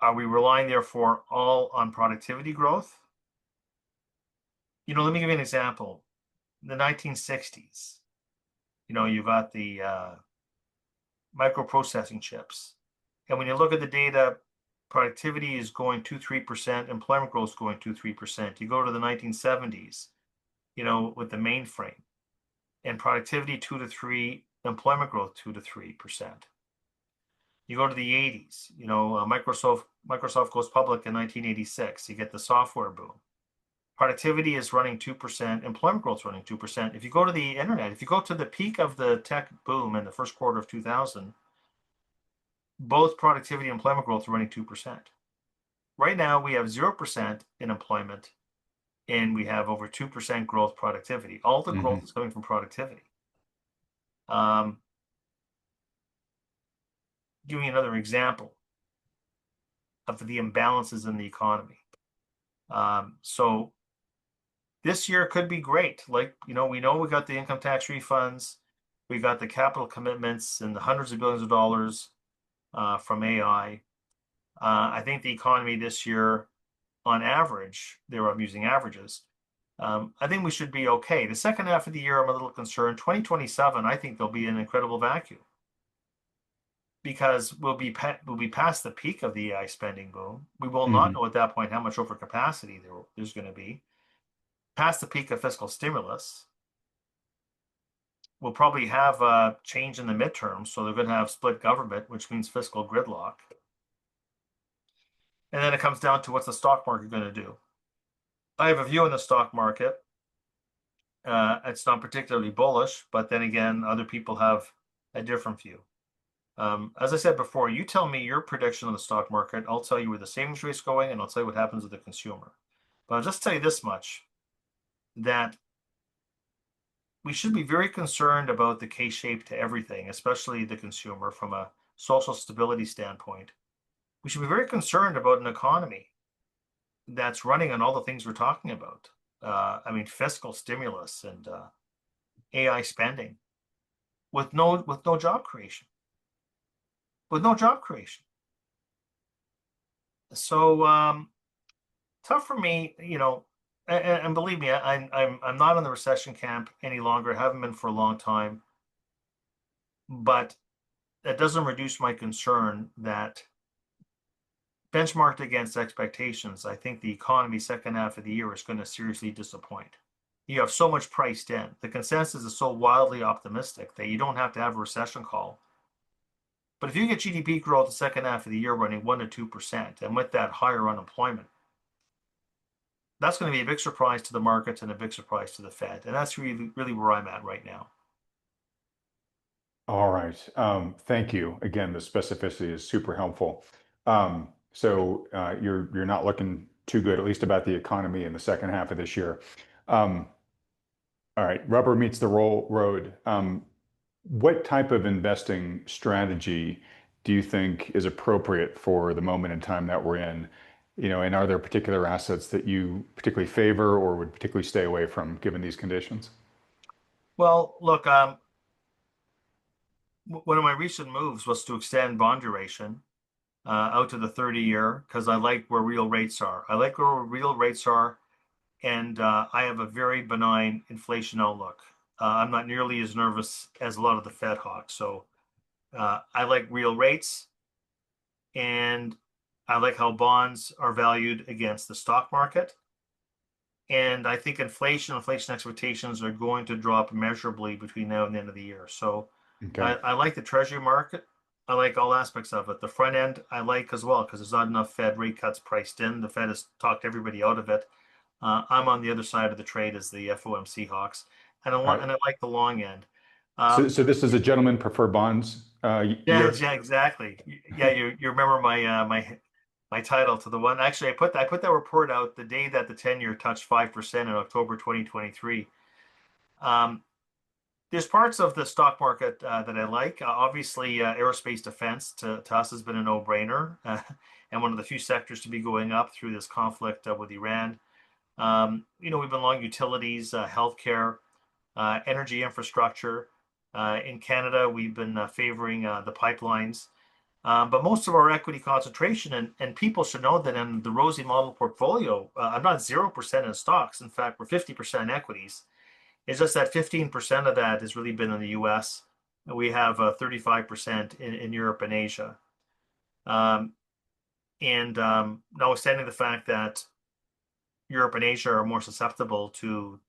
[SPEAKER 1] Are we relying therefore all on productivity growth? Let me give you an example. In the 1960s, you've got the microprocessing chips. And when you look at the data, productivity is going 2-3%, employment growth is going 2-3%. You go to the 1970s, with the mainframe, and productivity 2 to 3, employment growth 2 to 3%. You go to the 80s, Microsoft goes public in 1986. You get the software boom. Productivity is running 2%, employment growth is running 2%. If you go to the internet, if you go to the peak of the tech boom in the first quarter of 2000, both productivity and employment growth are running 2%. Right now, we have 0% in employment, and we have over 2% growth productivity. All the growth is coming from productivity. Giving another example of the imbalances in the economy. So this year could be great. We know we got the income tax refunds, we got the capital commitments in the hundreds of billions of dollars from AI. I think the economy this year, on average, I'm using averages. I think we should be okay. The second half of the year, I'm a little concerned. 2027, I think there'll be an incredible vacuum because we'll be past the peak of the AI spending boom. We will not know at that point how much overcapacity there's going to be. Past the peak of fiscal stimulus. We'll probably have a change in the midterms, so they're going to have split government, which means fiscal gridlock. And then it comes down to what's the stock market going to do. I have a view on the stock market. It's not particularly bullish, but then again, other people have a different view. As I said before, you tell me your prediction on the stock market. I'll tell you where the savings rate's going, and I'll tell you what happens with the consumer. But I'll just tell you this much, that we should be very concerned about the K-shape to everything, especially the consumer from a social stability standpoint. We should be very concerned about an economy that's running on all the things we're talking about. Fiscal stimulus and AI spending with no job creation. With no job creation. So tough for me, and believe me, I'm not in the recession camp any longer. I haven't been for a long time. But that doesn't reduce my concern that benchmarked against expectations, I think the economy second half of the year is going to seriously disappoint. You have so much priced in. The consensus is so wildly optimistic that you don't have to have a recession call. But if you get GDP growth the second half of the year running 1 to 2%, and with that higher unemployment, that's going to be a big surprise to the markets and a big surprise to the Fed. And that's really where I'm at right now.
[SPEAKER 2] All right. Thank you. Again, the specificity is super helpful. So you're not looking too good, at least about the economy in the second half of this year. All right. Rubber meets the road. What type of investing strategy do you think is appropriate for the moment in time that we're in? And are there particular assets that you particularly favor or would particularly stay away from given these conditions?
[SPEAKER 1] Well, look, one of my recent moves was to extend bond duration out to the 30-year because I like where real rates are. I like where real rates are, and I have a very benign inflation outlook. I'm not nearly as nervous as a lot of the Fed hawks. So I like real rates, and I like how bonds are valued against the stock market. And I think inflation expectations are going to drop measurably between now and the end of the year. So
[SPEAKER 2] Okay.
[SPEAKER 1] I like the treasury market. I like all aspects of it. The front end I like as well because there's not enough Fed rate cuts priced in. The Fed has talked everybody out of it. I'm on the other side of the trade as the FOMC hawks, and
[SPEAKER 2] All right.
[SPEAKER 1] I like the long end.
[SPEAKER 2] So this is a gentleman prefer bonds
[SPEAKER 1] Yeah,
[SPEAKER 2] year?
[SPEAKER 1] yeah, exactly. Yeah, you remember my title to the one. Actually, I put that report out the day that the 10-year touched 5% in October 2023. There's parts of the stock market that I like. Obviously, aerospace defense to us has been a no-brainer, and one of the few sectors to be going up through this conflict with Iran. We've been long utilities, healthcare, energy infrastructure. In Canada, we've been favoring the pipelines. But most of our equity concentration, and people should know that in the Rosie model portfolio, I'm not 0% in stocks. In fact, we're 50% equities. It's just that 15% of that has really been in the US. And we have 35% in Europe and Asia. Um, and notwithstanding the fact that Europe and Asia are more susceptible to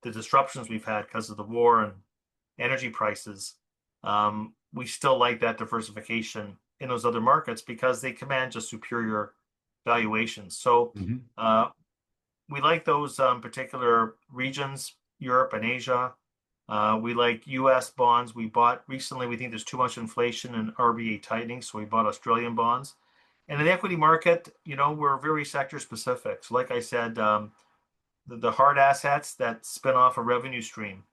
[SPEAKER 1] the disruptions we've had because of the war and energy prices, we still like that diversification in those other markets because they command just superior valuations. So
[SPEAKER 2] Hmm.
[SPEAKER 1] we like those particular regions, Europe and Asia. We like US bonds. We bought recently, we think there's too much inflation and RBA tightening, so we bought Australian bonds. And in the equity market, we're very sector specific. So like I said, the hard assets that spin off a revenue stream,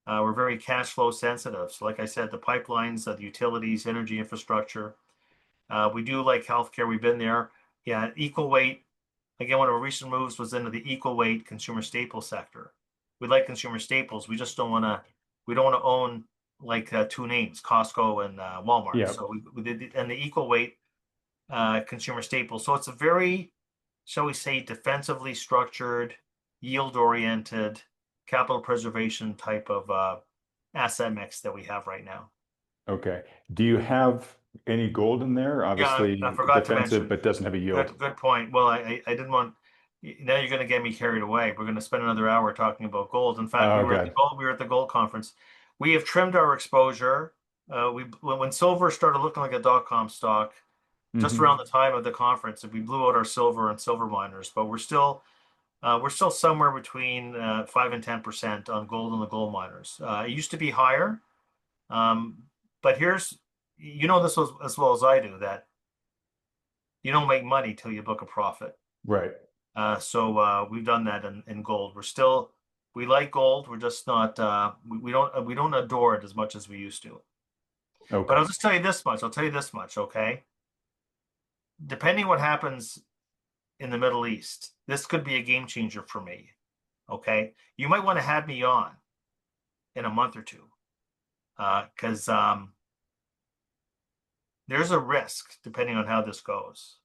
[SPEAKER 1] we're very cash flow sensitive. So like I said, the pipelines, the utilities, energy infrastructure. We do like healthcare. We've been there. Yeah, equal weight. Again, one of our recent moves was into the equal weight consumer staple sector. We like consumer staples. We just don't want to. We don't want to own like two names, Costco and Walmart.
[SPEAKER 2] Yeah.
[SPEAKER 1] So we did and the equal weight consumer staples. So it's a very, shall we say, defensively structured, yield-oriented, capital preservation type of asset mix that we have right now.
[SPEAKER 2] Okay. Do you have any gold in there?
[SPEAKER 1] Yeah, I
[SPEAKER 2] Obviously
[SPEAKER 1] forgot to
[SPEAKER 2] defensive,
[SPEAKER 1] mention.
[SPEAKER 2] but doesn't have a yield.
[SPEAKER 1] Good point. Well, I didn't want. Now you're going to get me carried away. We're going to spend another hour talking about gold. In fact,
[SPEAKER 2] Oh, God.
[SPEAKER 1] we were at the gold conference. We have trimmed our exposure. We when silver started looking like a dot-com stock, just around
[SPEAKER 2] Hmm.
[SPEAKER 1] the time of the conference, we blew out our silver and silver miners. But we're still somewhere between 5 and 10% on gold and the gold miners. It used to be higher, um, but this as well as I do that you don't make money till you book a profit.
[SPEAKER 2] Right.
[SPEAKER 1] So we've done that in gold. We like gold. We're just not we don't adore it as much as we used to. But
[SPEAKER 2] Okay.
[SPEAKER 1] I'll just tell you this much. I'll tell you this much, okay? Depending what happens in the Middle East, this could be a game changer for me. Okay, you might want to have me on in a month or two, because there's a risk, depending on how this goes,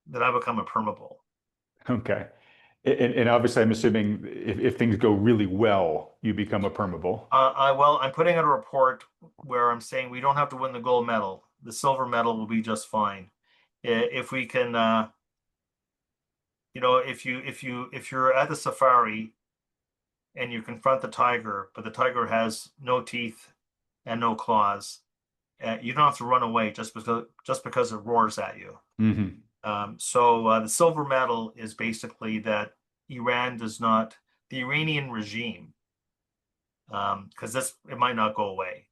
[SPEAKER 1] that I become a permable.
[SPEAKER 2] Okay. And obviously, I'm assuming if things go really well, you become a permable.
[SPEAKER 1] I'm putting out a report where I'm saying we don't have to win the gold medal. The silver medal will be just fine. If we can, if you're at the safari and you confront the tiger, but the tiger has no teeth and no claws, you don't have to run away just because it roars at you.
[SPEAKER 2] Hmm.
[SPEAKER 1] So the silver medal is basically that Iran does not, the Iranian regime, because it might not go away.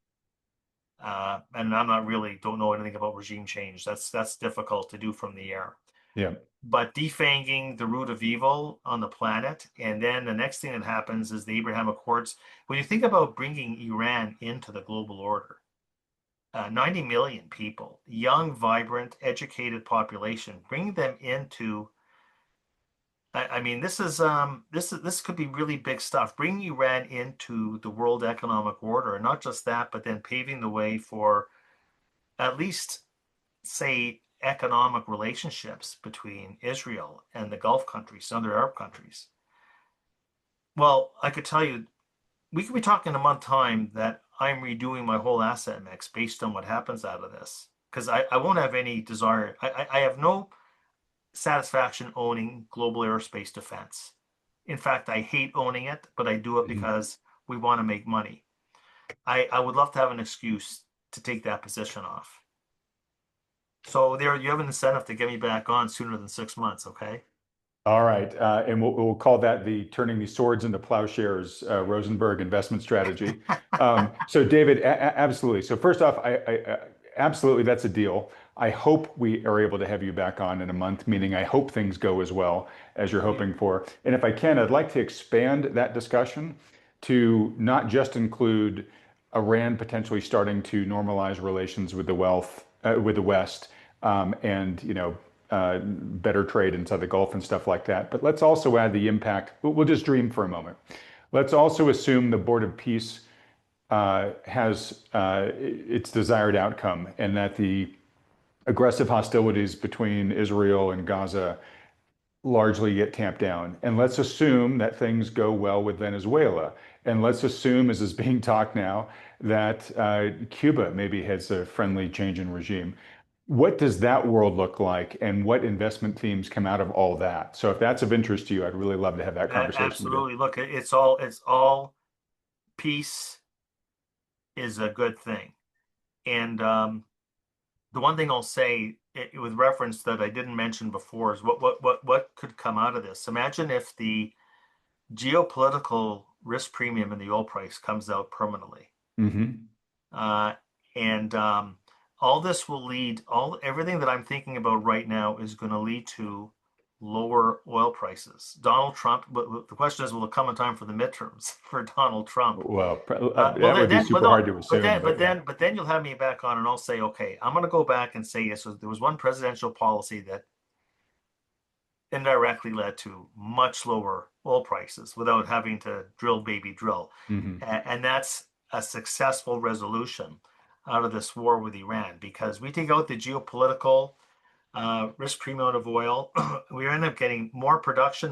[SPEAKER 1] And I'm not really don't know anything about regime change. That's difficult to do from the air.
[SPEAKER 2] Yeah.
[SPEAKER 1] But defanging the root of evil on the planet, and then the next thing that happens is the Abraham Accords. When you think about bringing Iran into the global order, 90 million people, young, vibrant, educated population, bring them into. I mean, this could be really big stuff. Bringing Iran into the world economic order, and not just that, but then paving the way for at least, say, economic relationships between Israel and the Gulf countries, other Arab countries. Well, I could tell you, we could be talking in a month time that I'm redoing my whole asset mix based on what happens out of this. Because I won't have any desire. I have no satisfaction owning global aerospace defense. In fact, I hate owning it, but I do it
[SPEAKER 2] Mhm.
[SPEAKER 1] because we want to make money. I would love to have an excuse to take that position off. So there, you have an incentive to get me back on sooner than 6 months, okay?
[SPEAKER 2] All right. And we'll call that the turning the swords into plowshares Rosenberg investment strategy. So, David, absolutely. So, first off, absolutely, that's a deal. I hope we are able to have you back on in a month, meaning I hope things go as well as you're
[SPEAKER 1] Yeah.
[SPEAKER 2] hoping for. And if I can, I'd like to expand that discussion to not just include Iran potentially starting to normalize relations with with the West, and better trade inside the Gulf and stuff like that. But let's also add the impact. We'll just dream for a moment. Let's also assume the Board of Peace has its desired outcome, and that the aggressive hostilities between Israel and Gaza largely get tamped down. And let's assume that things go well with Venezuela. And let's assume, as is being talked now, that Cuba maybe has a friendly change in regime. What does that world look like, and what investment themes come out of all that? So, if that's of interest to you, I'd really love to have that conversation with you.
[SPEAKER 1] Absolutely. Look, it's all peace is a good thing. And the one thing I'll say with reference that I didn't mention before is what could come out of this. Imagine if the geopolitical risk premium in the oil price comes out permanently.
[SPEAKER 2] Hmm.
[SPEAKER 1] Uh, and all this will lead, everything that I'm thinking about right now is going to lead to lower oil prices. Donald Trump, but the question is, will it come in time for the midterms for Donald Trump?
[SPEAKER 2] Well,
[SPEAKER 1] Well,
[SPEAKER 2] that would be
[SPEAKER 1] well,
[SPEAKER 2] super
[SPEAKER 1] no,
[SPEAKER 2] hard to assume, but yeah.
[SPEAKER 1] but then you'll have me back on, and I'll say, okay, I'm going to go back and say yes. So there was one presidential policy that indirectly led to much lower oil prices without having to drill, baby, drill,
[SPEAKER 2] Hmm.
[SPEAKER 1] and that's a successful resolution out of this war with Iran because we take out the geopolitical risk premium of oil, we end up getting more production,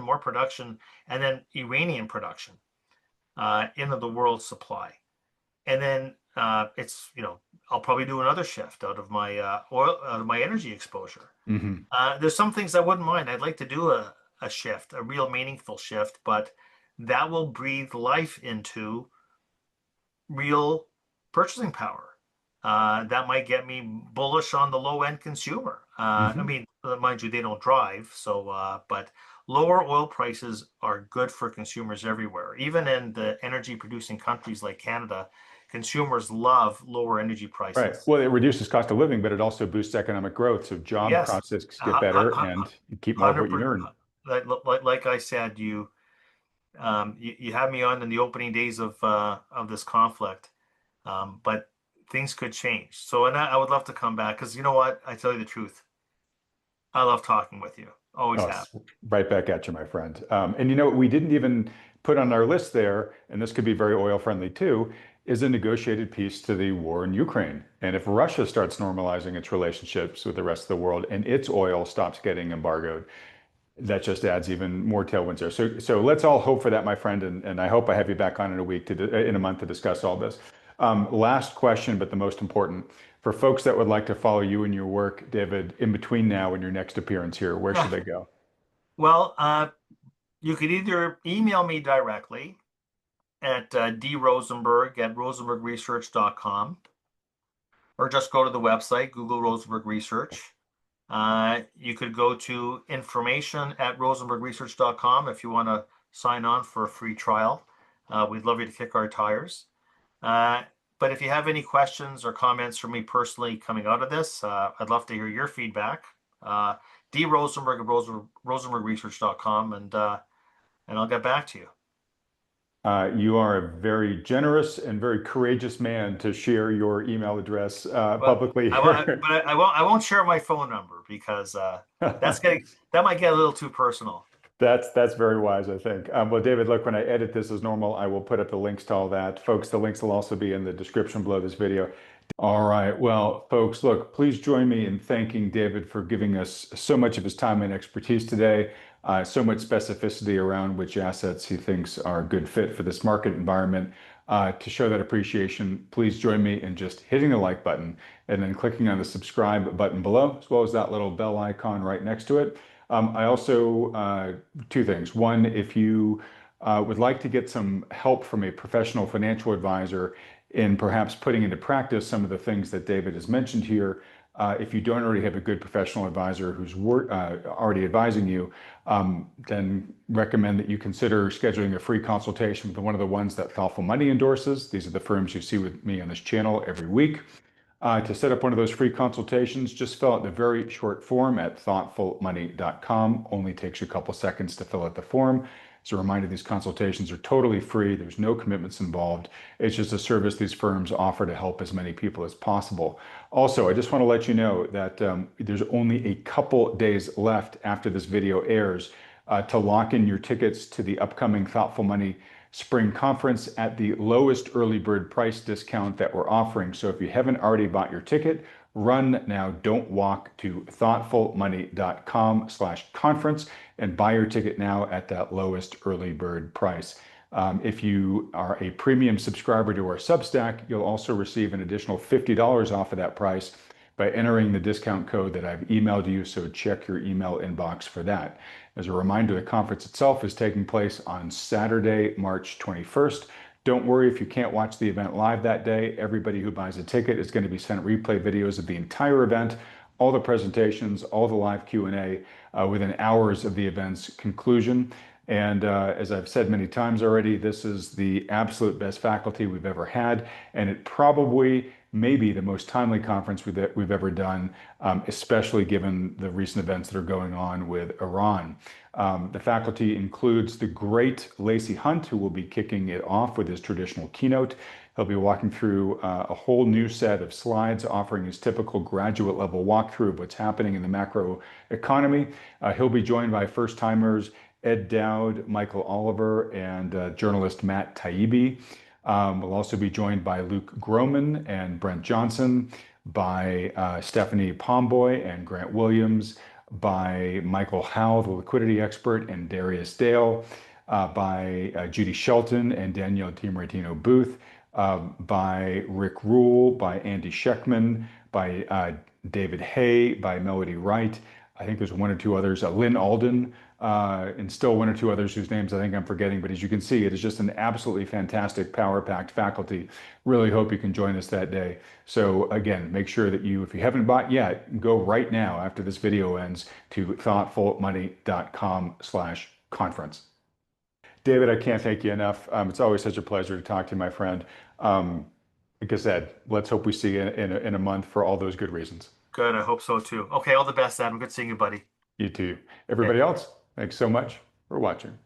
[SPEAKER 1] and then Iranian production into the world supply. And then it's I'll probably do another shift out of my oil out of my energy exposure.
[SPEAKER 2] Hmm.
[SPEAKER 1] There's some things I wouldn't mind. I'd like to do a shift, a real meaningful shift, but that will breathe life into real purchasing power. That might get me bullish on the low end consumer. I
[SPEAKER 2] Hmm.
[SPEAKER 1] mean, mind you, they don't drive, so but lower oil prices are good for consumers everywhere. Even in the energy producing countries like Canada, consumers love lower energy
[SPEAKER 2] Right.
[SPEAKER 1] prices.
[SPEAKER 2] Well, it reduces cost of living, but it also boosts economic growth. So job
[SPEAKER 1] Yes,
[SPEAKER 2] prospects get better and you keep more of what you
[SPEAKER 1] 100%.
[SPEAKER 2] earn.
[SPEAKER 1] Like I said, you had me on in the opening days of this conflict, but things could change. So, and I would love to come back because you know what? I tell you the truth, I love talking with you. Always
[SPEAKER 2] Oh,
[SPEAKER 1] have.
[SPEAKER 2] right back at you, my friend. And you know, we didn't even put on our list there, and this could be very oil friendly too, is a negotiated peace to the war in Ukraine. And if Russia starts normalizing its relationships with the rest of the world and its oil stops getting embargoed, that just adds even more tailwinds there. So let's all hope for that, my friend. And I hope I have you back on in a week in a month to discuss all this. Last question, but the most important for folks that would like to follow you and your work, David, in between now and your next appearance here, where should they go?
[SPEAKER 1] Well, you could either email me directly at drosenberg at rosenbergresearch.com or just go to the website, Google Rosenberg Research. You could go to information at rosenbergresearch.com if you want to sign on for a free trial. We'd love you to kick our tires. Uh, but if you have any questions or comments for me personally coming out of this, I'd love to hear your feedback. D Rosenberg at rosenbergresearch.com, and I'll get back to you.
[SPEAKER 2] You are a very generous and very courageous man to share your email address
[SPEAKER 1] Well,
[SPEAKER 2] publicly
[SPEAKER 1] but
[SPEAKER 2] here.
[SPEAKER 1] I won't share my phone number because that's getting that might get a little too personal.
[SPEAKER 2] That's very wise, I think. Well, David, look, when I edit this as normal, I will put up the links to all that. Folks, the links will also be in the description below this video. All right. Well, folks, look, please join me in thanking David for giving us so much of his time and expertise today, so much specificity around which assets he thinks are a good fit for this market environment. To show that appreciation, please join me in just hitting the like button and then clicking on the subscribe button below, as well as that little bell icon right next to it. I also, two things. One, if you would like to get some help from a professional financial advisor in perhaps putting into practice some of the things that David has mentioned here, if you don't already have a good professional advisor who's already advising you, then recommend that you consider scheduling a free consultation with one of the ones that Thoughtful Money endorses. These are the firms you see with me on this channel every week. To set up one of those free consultations, just fill out the very short form at thoughtfulmoney.com. Only takes you a couple seconds to fill out the form. As a reminder, these consultations are totally free. There's no commitments involved. It's just a service these firms offer to help as many people as possible. Also, I just want to let you know that there's only a couple days left after this video airs to lock in your tickets to the upcoming Thoughtful Money Spring Conference at the lowest early bird price discount that we're offering. So if you haven't already bought your ticket, Run now, don't walk to thoughtfulmoney.com/conference and buy your ticket now at that lowest early bird price. If you are a premium subscriber to our Substack, you'll also receive an additional $50 off of that price by entering the discount code that I've emailed you, so check your email inbox for that. As a reminder, the conference itself is taking place on Saturday, March 21st. Don't worry if you can't watch the event live that day. Everybody who buys a ticket is going to be sent replay videos of the entire event, all the presentations, all the live Q&A within hours of the event's conclusion. And as I've said many times already, this is the absolute best faculty we've ever had, and it probably may be the most timely conference we've ever done, especially given the recent events that are going on with Iran. The faculty includes the great Lacey Hunt, who will be kicking it off with his traditional keynote. He'll be walking through a whole new set of slides, offering his typical graduate level walkthrough of what's happening in the macro economy. He'll be joined by first-timers Ed Dowd, Michael Oliver, and journalist Matt Taibbi. We'll also be joined by Luke Groman and Brent Johnson, by Stephanie Pomboy and Grant Williams, by Michael Howell, the liquidity expert, and Darius Dale, by Judy Shelton and Danielle DiMartino Booth, by Rick Rule, by Andy Scheckman, by David Hay, by Melody Wright. I think there's one or two others, Lynn Alden, and still one or two others whose names I think I'm forgetting. But as you can see, it is just an absolutely fantastic, power-packed faculty. Really hope you can join us that day. So again, make sure that you, if you haven't bought yet, go right now after this video ends to thoughtfulmoney.com/conference. David, I can't thank you enough. It's always such a pleasure to talk to you, my friend. Like I said, let's hope we see you in a month for all those good reasons.
[SPEAKER 1] Good. I hope so too. Okay. All the best, Adam. Good seeing you, buddy.
[SPEAKER 2] You too.
[SPEAKER 1] Okay.
[SPEAKER 2] Everybody else, thanks so much for watching.